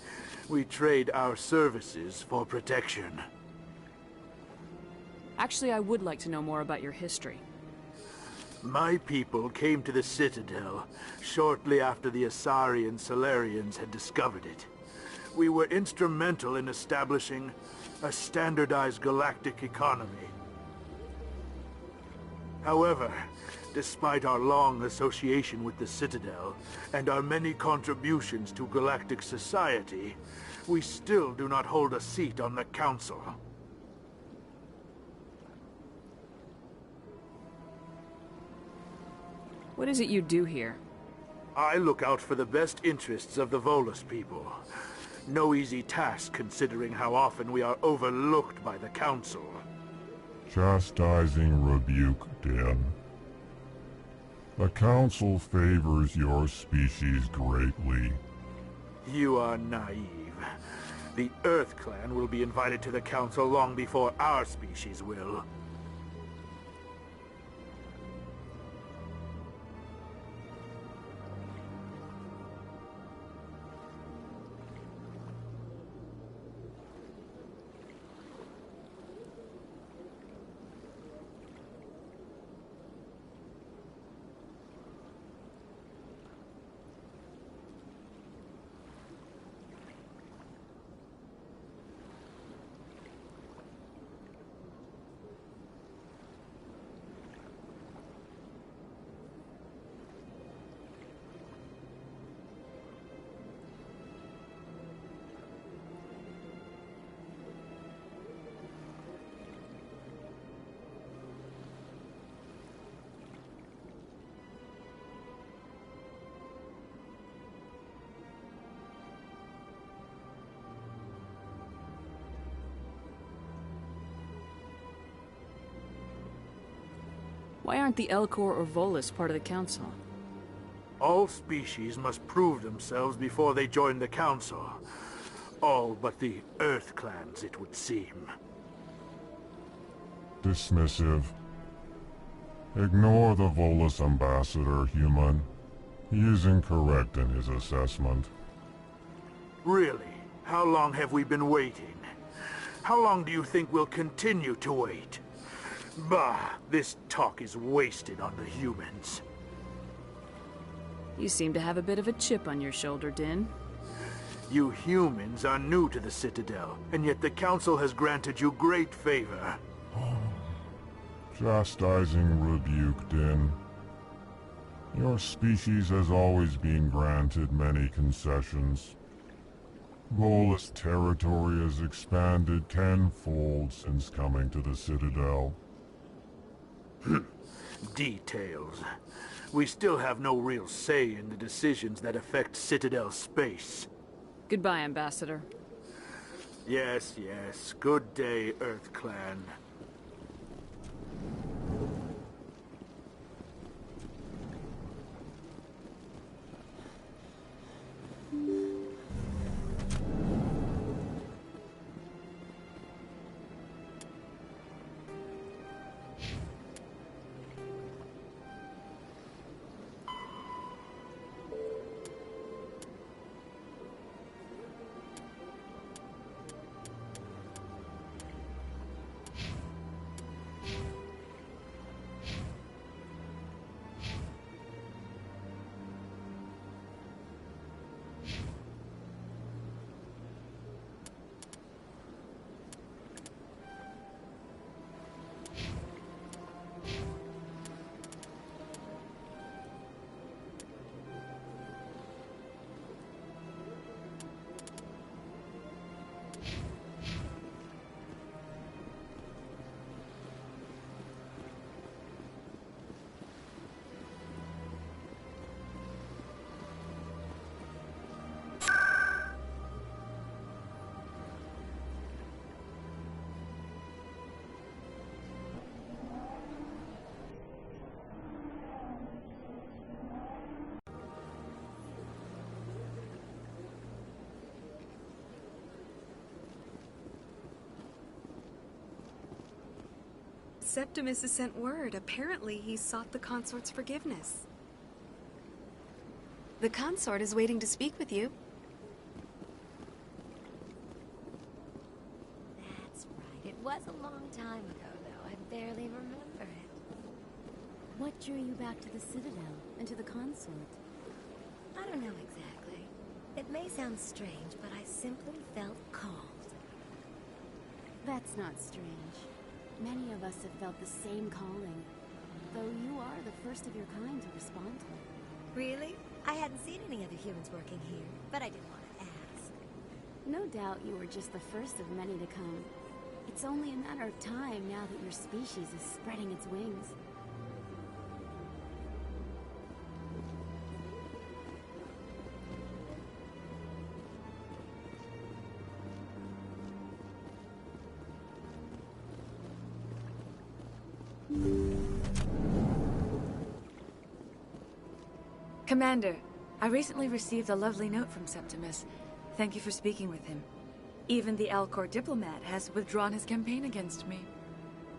we trade our services for protection. Actually, I would like to know more about your history. My people came to the Citadel shortly after the Asari and Salarians had discovered it. We were instrumental in establishing a standardized galactic economy. However, despite our long association with the Citadel and our many contributions to galactic society, we still do not hold a seat on the Council. What is it you do here? I look out for the best interests of the Volus people. No easy task considering how often we are overlooked by the Council. Chastising rebuke, Din. The Council favors your species greatly. You are naive. The Earth Clan will be invited to the Council long before our species will. Why aren't the Elcor or Volus part of the Council? All species must prove themselves before they join the Council. All but the Earth Clans, it would seem. Dismissive. Ignore the Volus ambassador, human. He is incorrect in his assessment. Really? How long have we been waiting? How long do you think we'll continue to wait? Bah, this talk is wasted on the humans. You seem to have a bit of a chip on your shoulder, Din. You humans are new to the Citadel, and yet the Council has granted you great favor. Chastising rebuke, Din. Your species has always been granted many concessions. Volus territory has expanded tenfold since coming to the Citadel. Details. We still have no real say in the decisions that affect Citadel space. Goodbye, Ambassador. Yes, yes. Good day, Earth Clan. Septimus has sent word. Apparently, he sought the consort's forgiveness. The consort is waiting to speak with you. That's right. It was a long time ago, though. I barely remember it. What drew you back to the Citadel and to the consort? I don't know exactly. It may sound strange, but I simply felt called. That's not strange. Many of us have felt the same calling, though you are the first of your kind to respond to it. Really? I hadn't seen any other humans working here, but I didn't want to ask. No doubt you were just the first of many to come. It's only a matter of time now that your species is spreading its wings. Commander, I recently received a lovely note from Septimus. Thank you for speaking with him. Even the Alcor diplomat has withdrawn his campaign against me.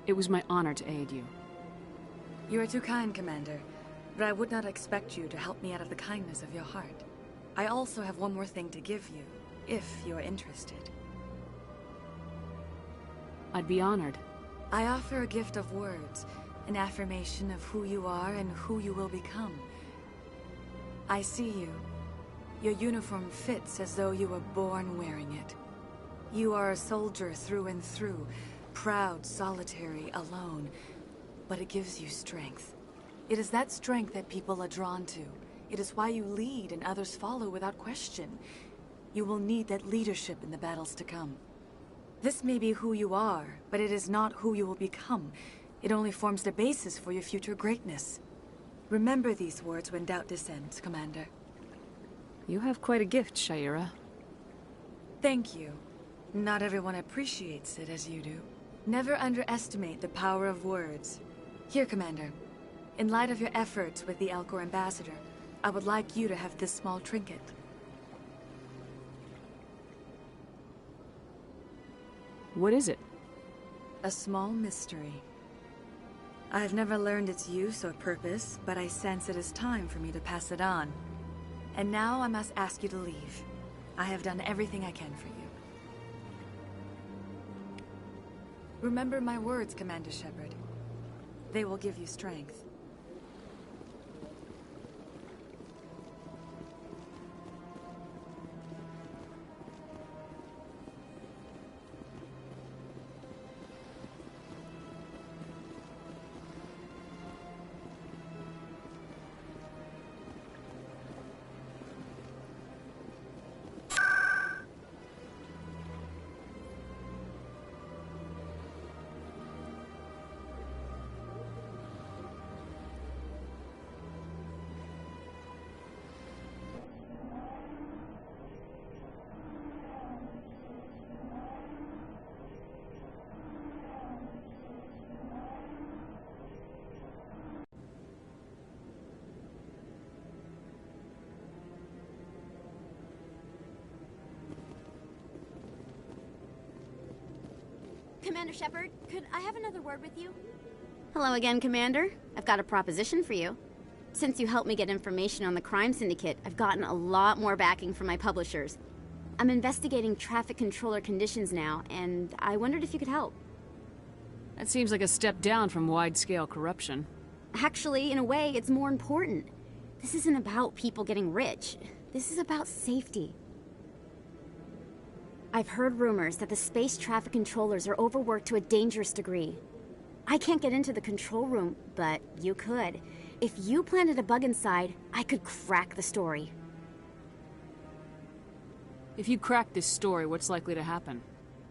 It was my honor to aid you. You are too kind, Commander, but I would not expect you to help me out of the kindness of your heart. I also have one more thing to give you, if you are interested. I'd be honored. I offer a gift of words, an affirmation of who you are and who you will become. I see you. Your uniform fits as though you were born wearing it. You are a soldier through and through, proud, solitary, alone, but it gives you strength. It is that strength that people are drawn to. It is why you lead and others follow without question. You will need that leadership in the battles to come. This may be who you are, but it is not who you will become. It only forms the basis for your future greatness. Remember these words when doubt descends, Commander. You have quite a gift, Sha'ira. Thank you. Not everyone appreciates it as you do. Never underestimate the power of words. Here, Commander. In light of your efforts with the Alcor ambassador, I would like you to have this small trinket. What is it? A small mystery. I have never learned its use or purpose, but I sense it is time for me to pass it on. And now I must ask you to leave. I have done everything I can for you. Remember my words, Commander Shepard. They will give you strength. Commander Shepard, could I have another word with you? Hello again, Commander. I've got a proposition for you. Since you helped me get information on the crime syndicate, I've gotten a lot more backing from my publishers. I'm investigating traffic controller conditions now, and I wondered if you could help. That seems like a step down from wide-scale corruption. Actually, in a way, it's more important. This isn't about people getting rich. This is about safety. I've heard rumors that the space traffic controllers are overworked to a dangerous degree. I can't get into the control room, but you could. If you planted a bug inside, I could crack the story. If you crack this story, what's likely to happen?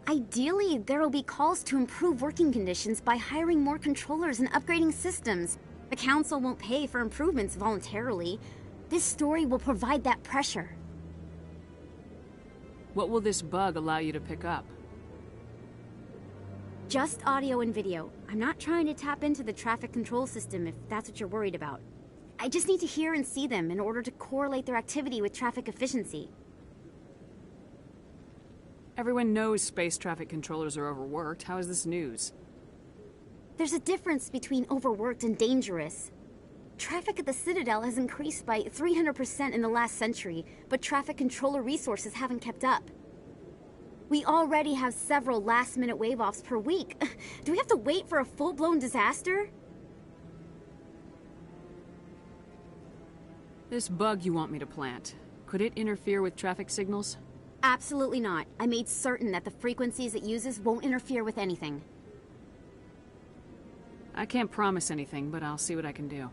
Ideally, there will be calls to improve working conditions by hiring more controllers and upgrading systems. The Council won't pay for improvements voluntarily. This story will provide that pressure. What will this bug allow you to pick up? Just audio and video. I'm not trying to tap into the traffic control system if that's what you're worried about. I just need to hear and see them in order to correlate their activity with traffic efficiency. Everyone knows space traffic controllers are overworked. How is this news? There's a difference between overworked and dangerous. Traffic at the Citadel has increased by 300% in the last century, but traffic controller resources haven't kept up. We already have several last-minute wave-offs per week. Do we have to wait for a full-blown disaster? This bug you want me to plant, could it interfere with traffic signals? Absolutely not. I made certain that the frequencies it uses won't interfere with anything. I can't promise anything, but I'll see what I can do.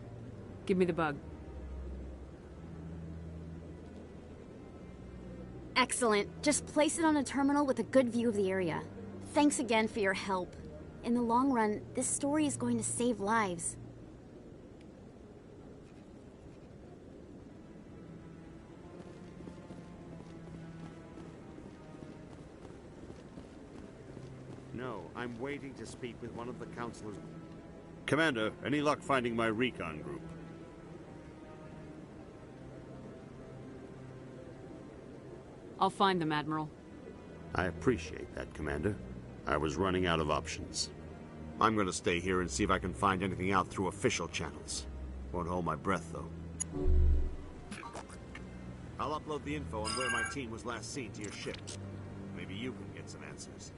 Give me the bug. Excellent. Just place it on a terminal with a good view of the area. Thanks again for your help. In the long run, this story is going to save lives. No, I'm waiting to speak with one of the counselors. Commander, any luck finding my recon group? I'll find them, Admiral. I appreciate that, Commander. I was running out of options. I'm going to stay here and see if I can find anything out through official channels. Won't hold my breath, though. I'll upload the info on where my team was last seen to your ship. Maybe you can get some answers.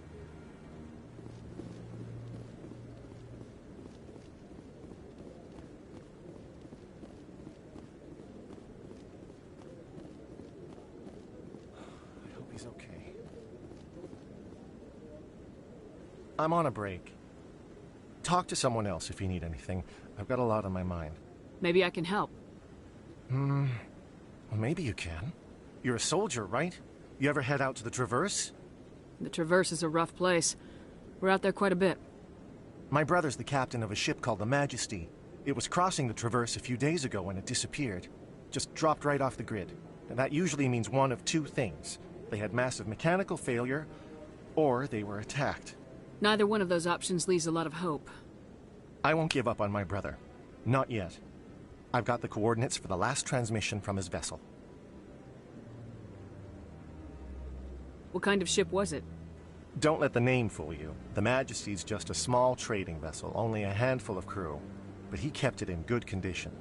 He's okay. I'm on a break. Talk to someone else if you need anything. I've got a lot on my mind. Maybe I can help. Well, maybe you can. You're a soldier, right? You ever head out to the Traverse? The Traverse is a rough place. We're out there quite a bit. My brother's the captain of a ship called the Majesty. It was crossing the Traverse a few days ago when it disappeared. Just dropped right off the grid. And that usually means one of two things. They had massive mechanical failure, or they were attacked. Neither one of those options leaves a lot of hope. I won't give up on my brother. Not yet. I've got the coordinates for the last transmission from his vessel. What kind of ship was it? Don't let the name fool you. The Majesty's just a small trading vessel, only a handful of crew. But he kept it in good condition.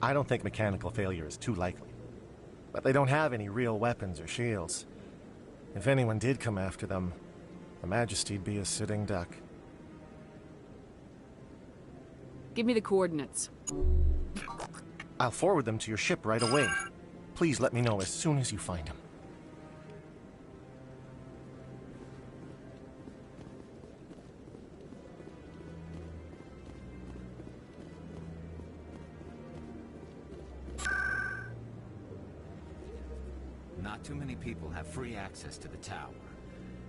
I don't think mechanical failure is too likely. But they don't have any real weapons or shields. If anyone did come after them, the Majesty'd be a sitting duck. Give me the coordinates. I'll forward them to your ship right away. Please let me know as soon as you find them. Not too many people have free access to the tower.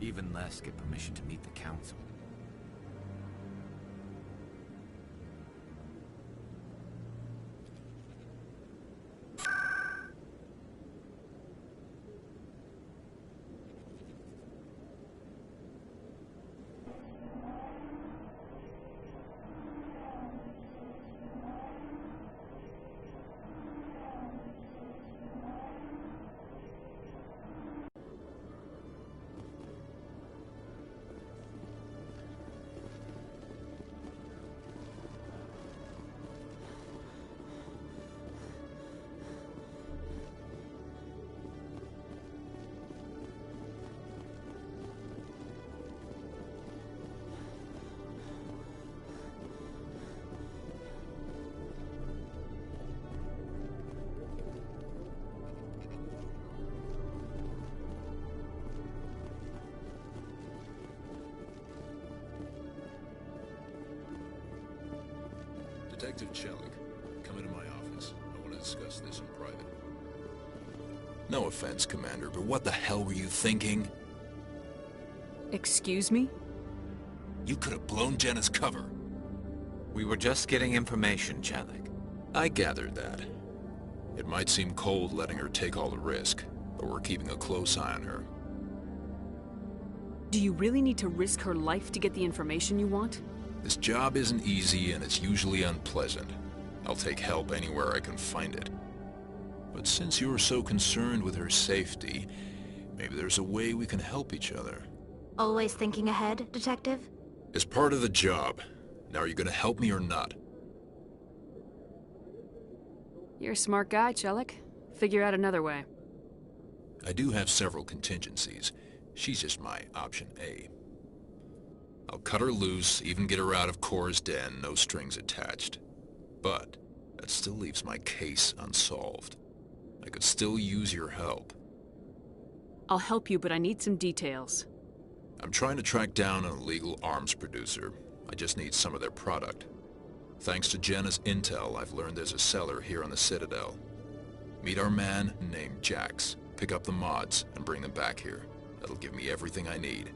Even less get permission to meet the Council. Detective Chelik, come into my office. I want to discuss this in private. No offense, Commander, but what the hell were you thinking? Excuse me? You could have blown Jenna's cover. We were just getting information, Chelik. I gathered that. It might seem cold letting her take all the risk, but we're keeping a close eye on her. Do you really need to risk her life to get the information you want? This job isn't easy and it's usually unpleasant. I'll take help anywhere I can find it. But since you're so concerned with her safety, maybe there's a way we can help each other. Always thinking ahead, Detective? As part of the job, Now, are you gonna help me or not? You're a smart guy, Chelik. Figure out another way. I do have several contingencies. She's just my option A. I'll cut her loose, even get her out of Core's den, no strings attached. But that still leaves my case unsolved. I could still use your help. I'll help you, but I need some details. I'm trying to track down an illegal arms producer. I just need some of their product. Thanks to Jenna's intel, I've learned there's a seller here on the Citadel. Meet our man named Jax. Pick up the mods and bring them back here. That'll give me everything I need.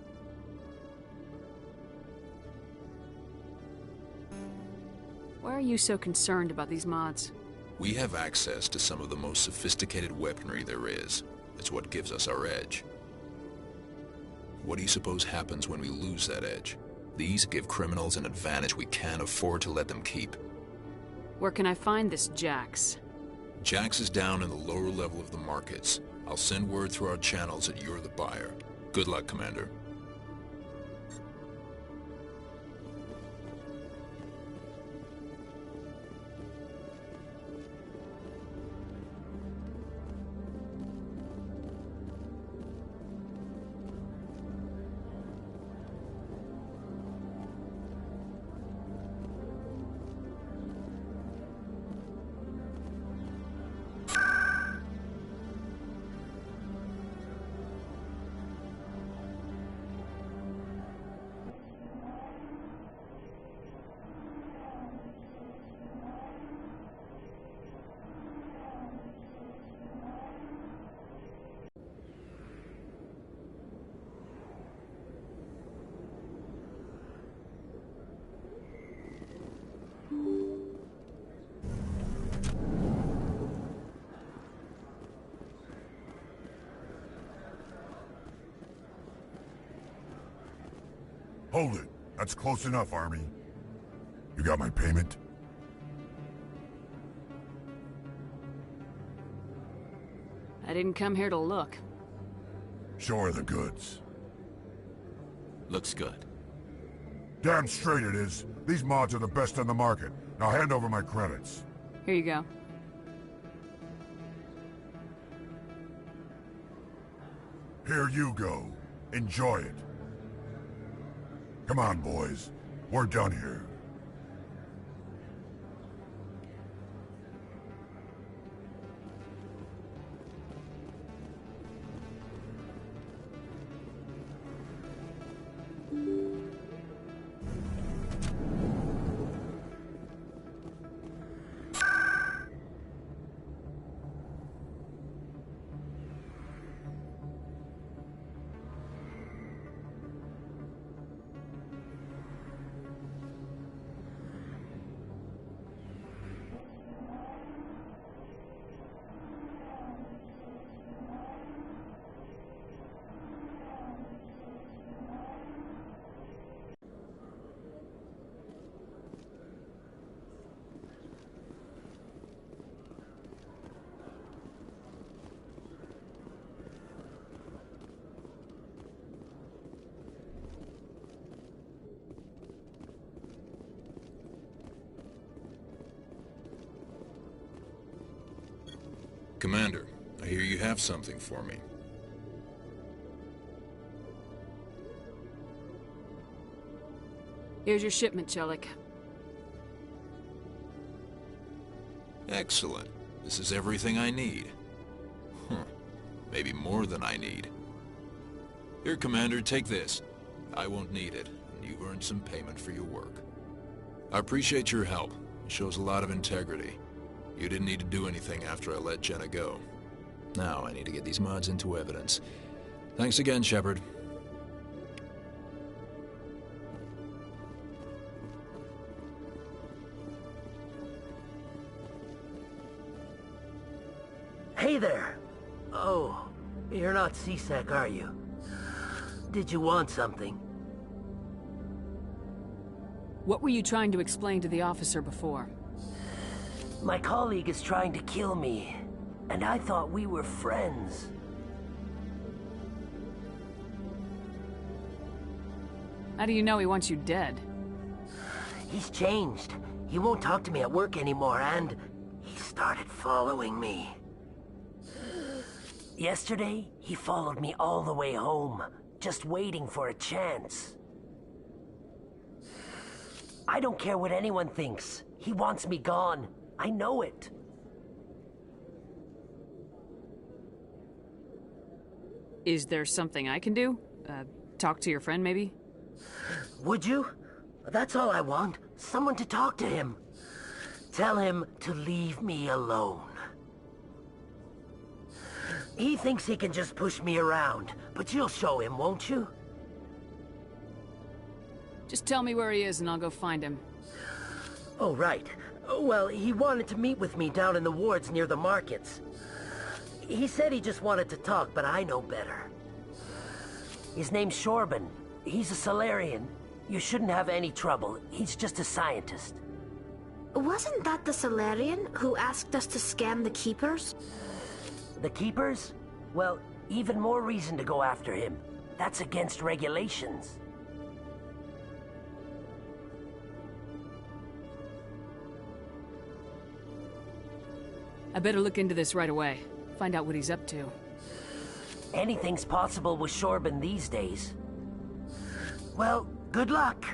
Why are you so concerned about these mods? We have access to some of the most sophisticated weaponry there is. It's what gives us our edge. What do you suppose happens when we lose that edge? These give criminals an advantage we can't afford to let them keep. Where can I find this Jax? Jax is down in the lower level of the markets. I'll send word through our channels that you're the buyer. Good luck, Commander. Hold it. That's close enough, Army. You got my payment? I didn't come here to look. Show her the goods. Looks good. Damn straight it is. These mods are the best on the market. Now hand over my credits. Here you go. Here you go. Enjoy it. Come on, boys. We're done here. Commander, I hear you have something for me. Here's your shipment, Chelik. Excellent. This is everything I need. Maybe more than I need. Here, Commander, take this. I won't need it, and you've earned some payment for your work. I appreciate your help. It shows a lot of integrity. You didn't need to do anything after I let Jenna go. Now I need to get these mods into evidence. Thanks again, Shepard. Hey there! Oh, you're not C-Sec, are you? Did you want something? What were you trying to explain to the officer before? My colleague is trying to kill me, and I thought we were friends. How do you know he wants you dead? He's changed. He won't talk to me at work anymore, and he started following me. Yesterday, he followed me all the way home, just waiting for a chance. I don't care what anyone thinks. He wants me gone. I know it. Is there something I can do? Talk to your friend, maybe? Would you? That's all I want. Someone to talk to him. Tell him to leave me alone. He thinks he can just push me around, but you'll show him, won't you? Just tell me where he is and I'll go find him. Oh, right. Well, he wanted to meet with me down in the wards near the markets. He said he just wanted to talk, but I know better. His name's Shorban. He's a Salarian. You shouldn't have any trouble. He's just a scientist. Wasn't that the Salarian who asked us to scan the Keepers? The Keepers? Well, even more reason to go after him. That's against regulations. I better look into this right away. Find out what he's up to. Anything's possible with Shorban these days. Well, good luck.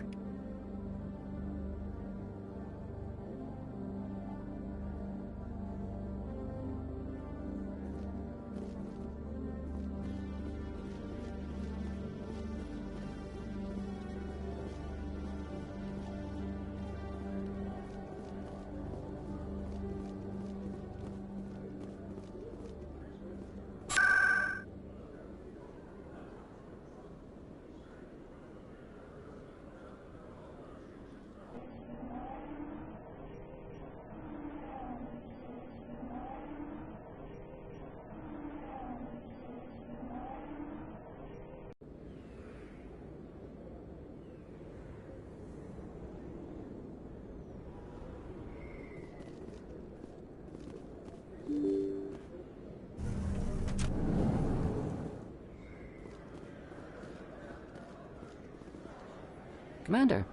Commander,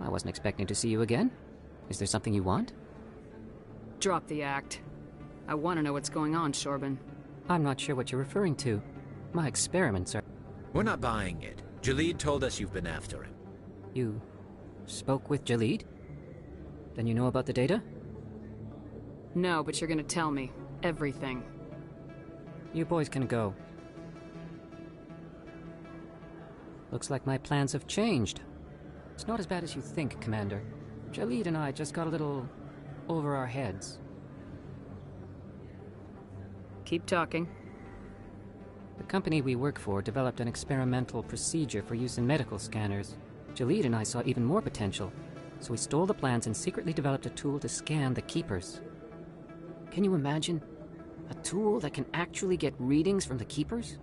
I wasn't expecting to see you again. Is there something you want? Drop the act. I want to know what's going on, Shorban. I'm not sure what you're referring to. My experiments are... We're not buying it. Jalid told us you've been after him. You spoke with Jalid? Then you know about the data? No, but you're gonna tell me. Everything. You boys can go. Looks like my plans have changed. It's not as bad as you think, Commander. Jalid and I just got a little over our heads. Keep talking. The company we work for developed an experimental procedure for use in medical scanners. Jalid and I saw even more potential, so we stole the plans and secretly developed a tool to scan the Keepers. Can you imagine? A tool that can actually get readings from the Keepers?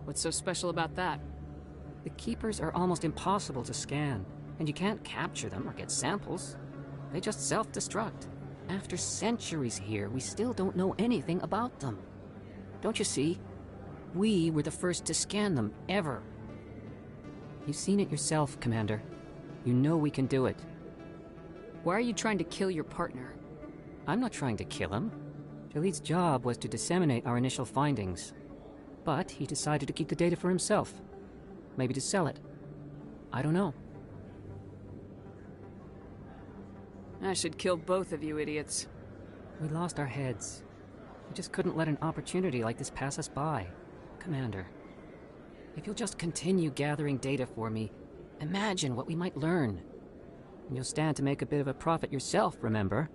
What's so special about that? The Keepers are almost impossible to scan, and you can't capture them or get samples. They just self-destruct. After centuries here, we still don't know anything about them. Don't you see? We were the first to scan them, ever. You've seen it yourself, Commander. You know we can do it. Why are you trying to kill your partner? I'm not trying to kill him. Jalid's job was to disseminate our initial findings. But he decided to keep the data for himself. Maybe to sell it. I don't know. I should kill both of you idiots. We lost our heads. We just couldn't let an opportunity like this pass us by. Commander, if you'll just continue gathering data for me, imagine what we might learn. And you'll stand to make a bit of a profit yourself, remember?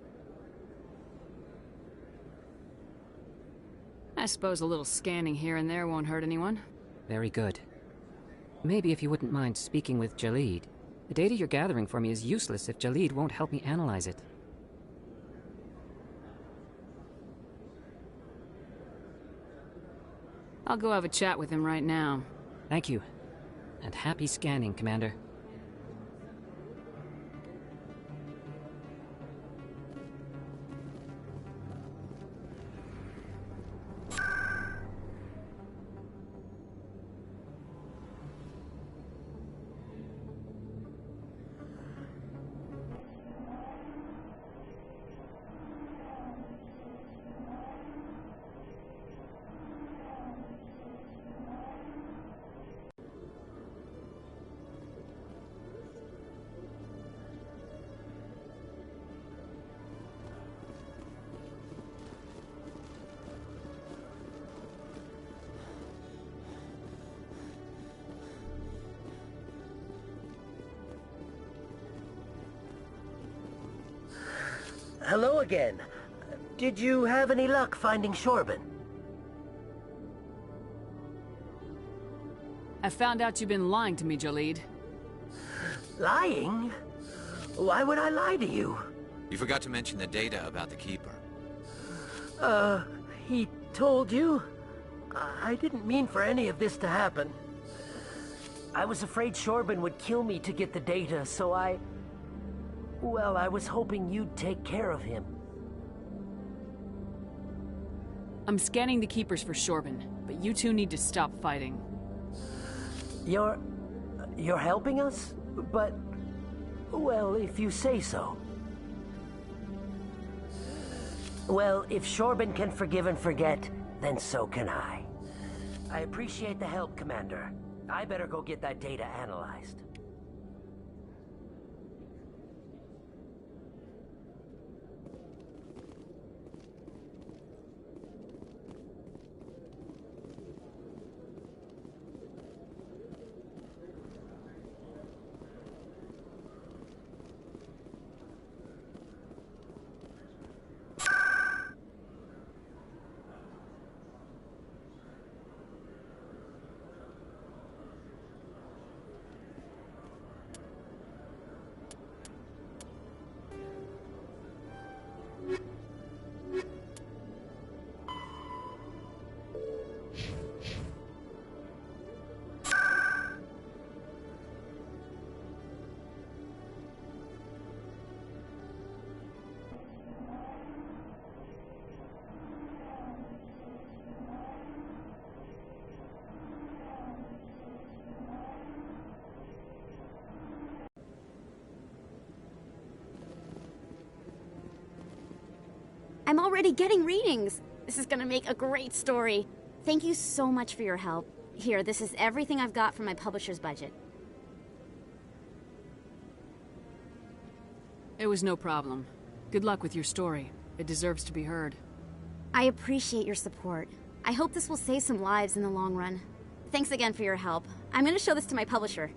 I suppose a little scanning here and there won't hurt anyone. Very good. Maybe if you wouldn't mind speaking with Jalid. The data you're gathering for me is useless if Jalid won't help me analyze it. I'll go have a chat with him right now. Thank you. And happy scanning, Commander. Hello again. Did you have any luck finding Shorben? I found out you've been lying to me, Jalid. Lying? Why would I lie to you? You forgot to mention the data about the Keeper. He told you? I didn't mean for any of this to happen. I was afraid Shorben would kill me to get the data, so well, I was hoping you'd take care of him. I'm scanning the Keepers for Shorben, but you two need to stop fighting. You're helping us? But, well, if you say so. Well, if Shorben can forgive and forget, then so can I. I appreciate the help, Commander. I better go get that data analyzed. I'm already getting readings. This is gonna make a great story. Thank you so much for your help. Here, this is everything I've got from my publisher's budget. It was no problem. Good luck with your story. It deserves to be heard. I appreciate your support. I hope this will save some lives in the long run. Thanks again for your help. I'm gonna show this to my publisher.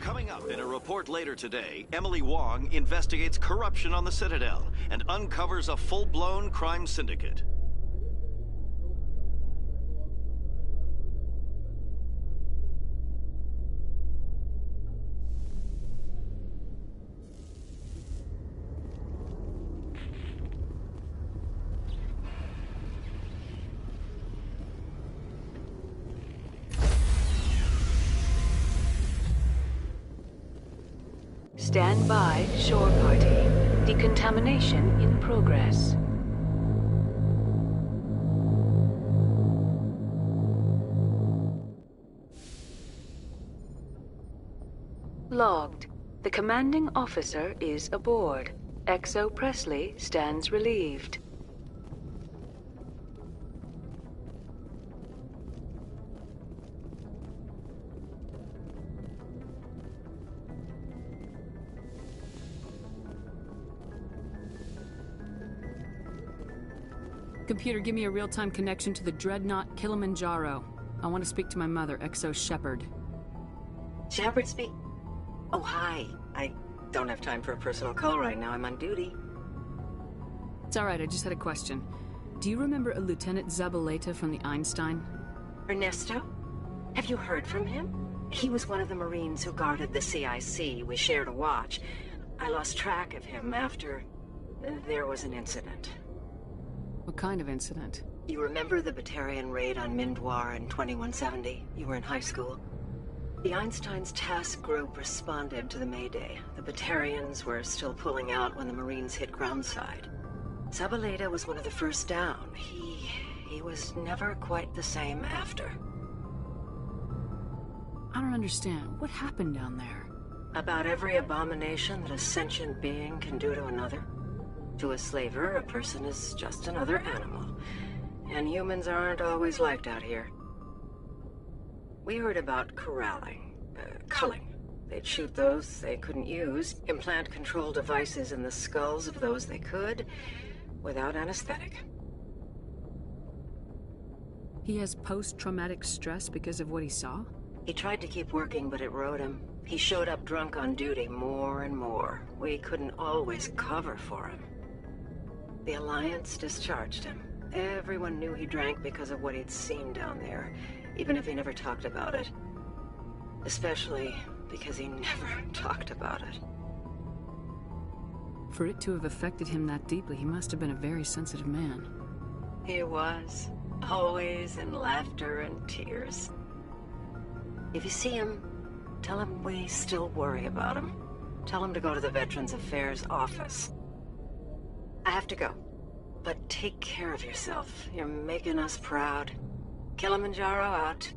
Coming up in a report later today, Emily Wong investigates corruption on the Citadel and uncovers a full-blown crime syndicate. Stand by, shore party. Decontamination in progress. Logged. The commanding officer is aboard. XO Presley stands relieved. Computer, give me a real-time connection to the Dreadnought Kilimanjaro. I want to speak to my mother, XO Shepard. Shepard speak? Oh, hi. I don't have time for a personal call right now. I'm on duty. It's alright, I just had a question. Do you remember a Lieutenant Zabaleta from the Einstein? Ernesto? Have you heard from him? He was one of the Marines who guarded the CIC. We shared a watch. I lost track of him after there was an incident. What kind of incident? You remember the Batarian raid on Mindwar in 2170? You were in high school. The Einstein's task group responded to the Mayday. The Batarians were still pulling out when the Marines hit groundside. Zabaleta was one of the first down. He was never quite the same after. I don't understand. What happened down there? About every abomination that a sentient being can do to another. To a slaver, a person is just another animal. And humans aren't always liked out here. We heard about corralling, culling. They'd shoot those they couldn't use, implant control devices in the skulls of those they could, without anesthetic. He has post-traumatic stress because of what he saw? He tried to keep working, but it rode him. He showed up drunk on duty more and more. We couldn't always cover for him. The Alliance discharged him. Everyone knew he drank because of what he'd seen down there, even if he never talked about it. Especially because he never talked about it. For it to have affected him that deeply, he must have been a very sensitive man. He was. Always in laughter and tears. If you see him, tell him we still worry about him. Tell him to go to the Veterans Affairs office. I have to go. But take care of yourself. You're making us proud. Kilimanjaro out.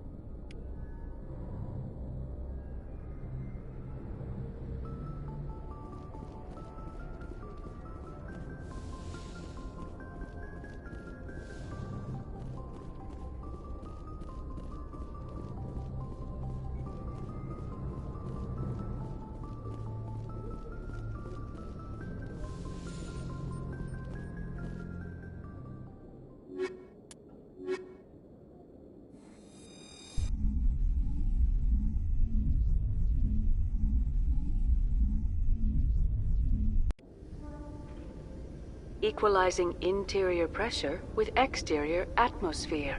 Equalizing interior pressure with exterior atmosphere.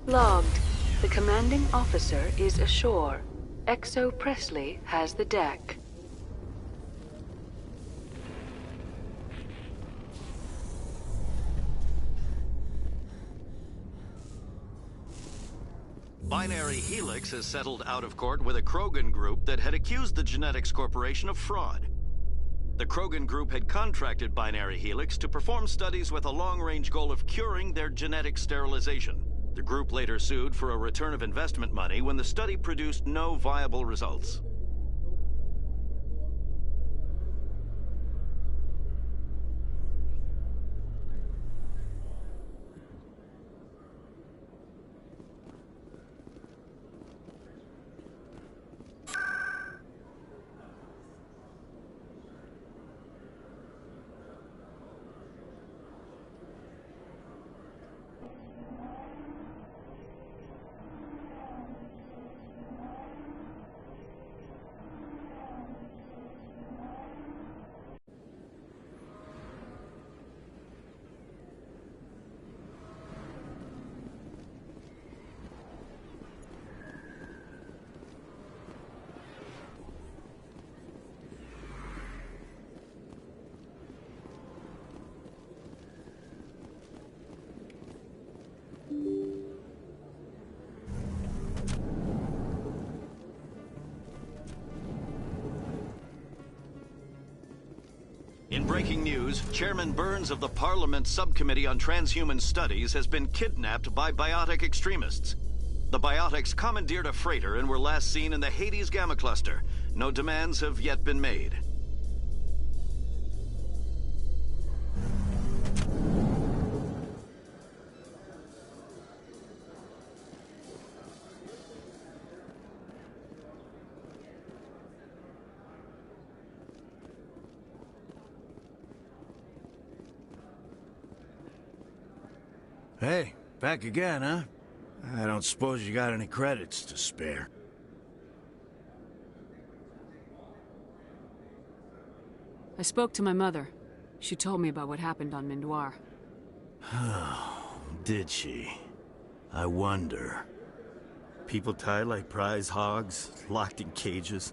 Logged. The commanding officer is ashore. Exo Presley has the deck. Binary Helix has settled out of court with a Krogan group that had accused the Genetics Corporation of fraud. The Krogan group had contracted Binary Helix to perform studies with a long-range goal of curing their genetic sterilization. The group later sued for a return of investment money when the study produced no viable results. In breaking news, Chairman Burns of the Parliament Subcommittee on Transhuman Studies has been kidnapped by biotic extremists. The biotics commandeered a freighter and were last seen in the Hades Gamma Cluster. No demands have yet been made. Hey, back again, huh? I don't suppose you got any credits to spare. I spoke to my mother. She told me about what happened on Mindoir. Did she? I wonder. People tied like prize hogs, locked in cages,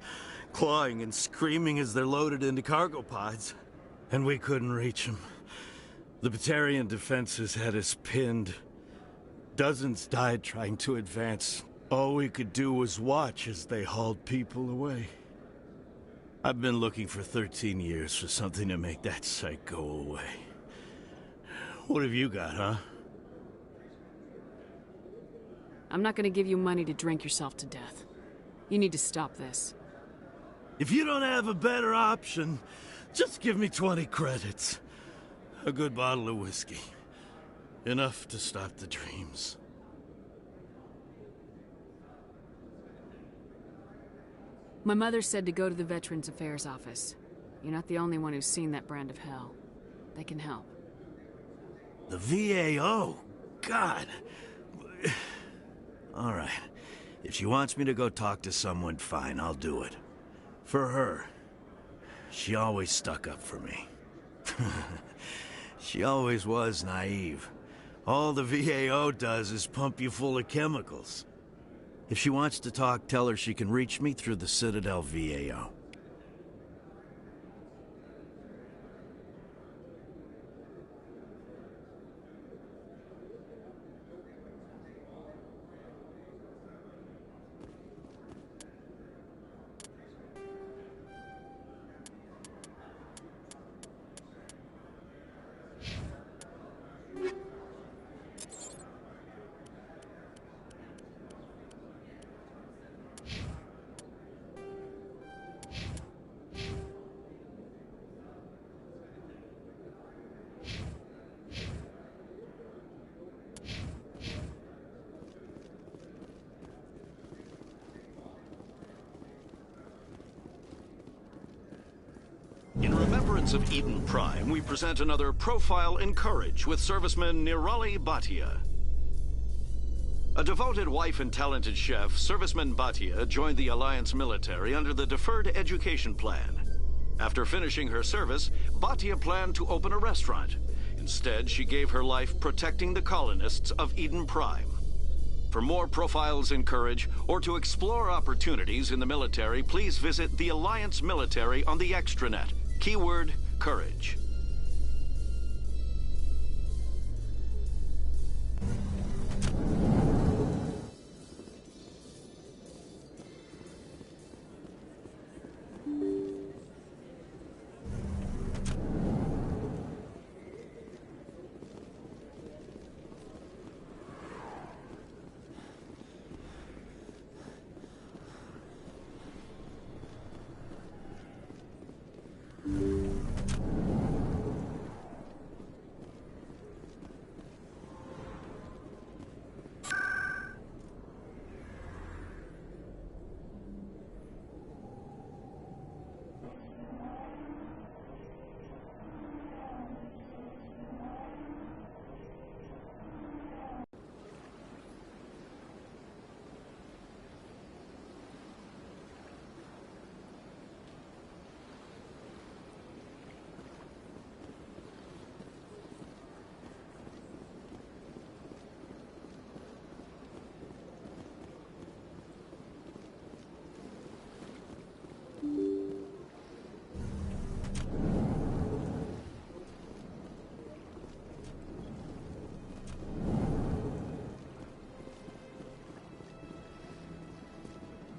clawing and screaming as they're loaded into cargo pods. And we couldn't reach them. The Batarian defenses had us pinned. Dozens died trying to advance. All we could do was watch as they hauled people away. I've been looking for 13 years for something to make that sight go away. What have you got, huh? I'm not gonna give you money to drink yourself to death. You need to stop this. If you don't have a better option, just give me 20 credits. A good bottle of whiskey. Enough to start the dreams. My mother said to go to the Veterans Affairs office. You're not the only one who's seen that brand of hell. They can help. The VAO? God. All right. If she wants me to go talk to someone, fine, I'll do it. For her. She always stuck up for me. She always was naive. All the VAO does is pump you full of chemicals. If she wants to talk, tell her she can reach me through the Citadel VAO. In remembrance of Eden Prime, we present another Profile in Courage with serviceman Nirali Bhatia. A devoted wife and talented chef, Serviceman Bhatia joined the Alliance military under the Deferred Education Plan. After finishing her service, Bhatia planned to open a restaurant. Instead, she gave her life protecting the colonists of Eden Prime. For more Profiles in Courage, or to explore opportunities in the military, please visit the Alliance Military on the extranet. Keyword, Courage.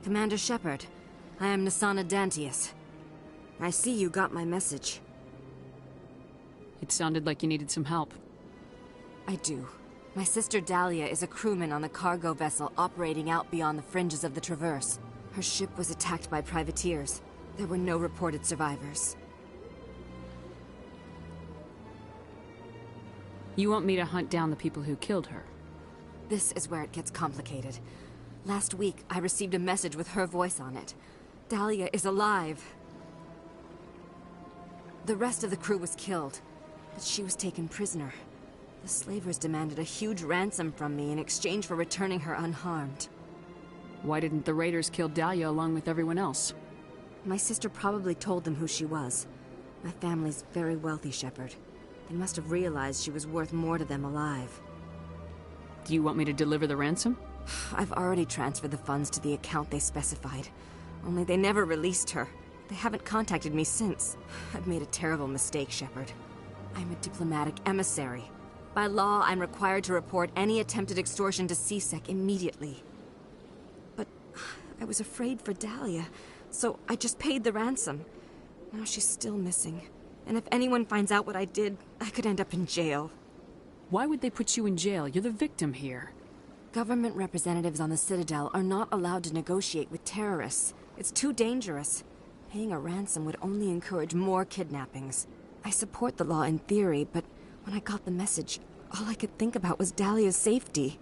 Commander Shepard, I am Nassana Dantius. I see you got my message. It sounded like you needed some help. I do. My sister Dahlia is a crewman on the cargo vessel operating out beyond the fringes of the Traverse. Her ship was attacked by privateers. There were no reported survivors. You want me to hunt down the people who killed her? This is where it gets complicated. Last week, I received a message with her voice on it. Dahlia is alive. The rest of the crew was killed, but she was taken prisoner. The slavers demanded a huge ransom from me in exchange for returning her unharmed. Why didn't the raiders kill Dahlia along with everyone else? My sister probably told them who she was. My family's very wealthy, Shepard. They must have realized she was worth more to them alive. Do you want me to deliver the ransom? I've already transferred the funds to the account they specified. Only they never released her. They haven't contacted me since. I've made a terrible mistake, Shepard. I'm a diplomatic emissary. By law, I'm required to report any attempted extortion to C-Sec immediately. But I was afraid for Dahlia, so I just paid the ransom. Now she's still missing. And if anyone finds out what I did, I could end up in jail. Why would they put you in jail? You're the victim here. Government representatives on the Citadel are not allowed to negotiate with terrorists. It's too dangerous. Paying a ransom would only encourage more kidnappings. I support the law in theory, but when I got the message, all I could think about was Dahlia's safety.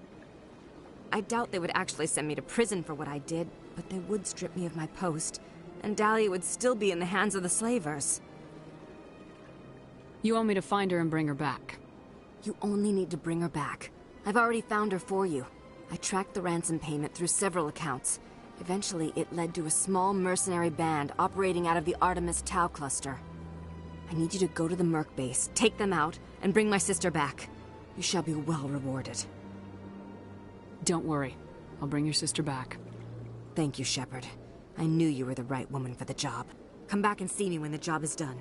I doubt they would actually send me to prison for what I did, but they would strip me of my post, and Dahlia would still be in the hands of the slavers. You want me to find her and bring her back? You only need to bring her back. I've already found her for you. I tracked the ransom payment through several accounts. Eventually, it led to a small mercenary band operating out of the Artemis Tau cluster. I need you to go to the Merc base, take them out, and bring my sister back. You shall be well rewarded. Don't worry. I'll bring your sister back. Thank you, Shepard. I knew you were the right woman for the job. Come back and see me when the job is done.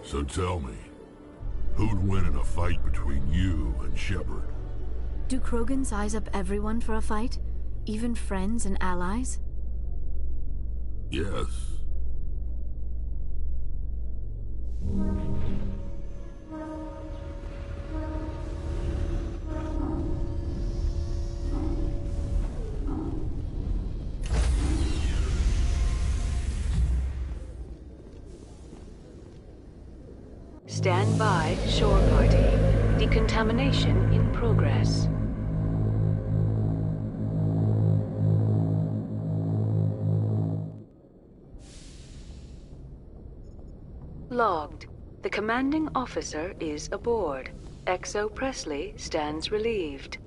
So tell me, who'd win in a fight between you and Shepard? Do Krogan size up everyone for a fight? Even friends and allies? Yes. Stand by, shore party. Decontamination in progress. Logged. The commanding officer is aboard. Exo Presley stands relieved.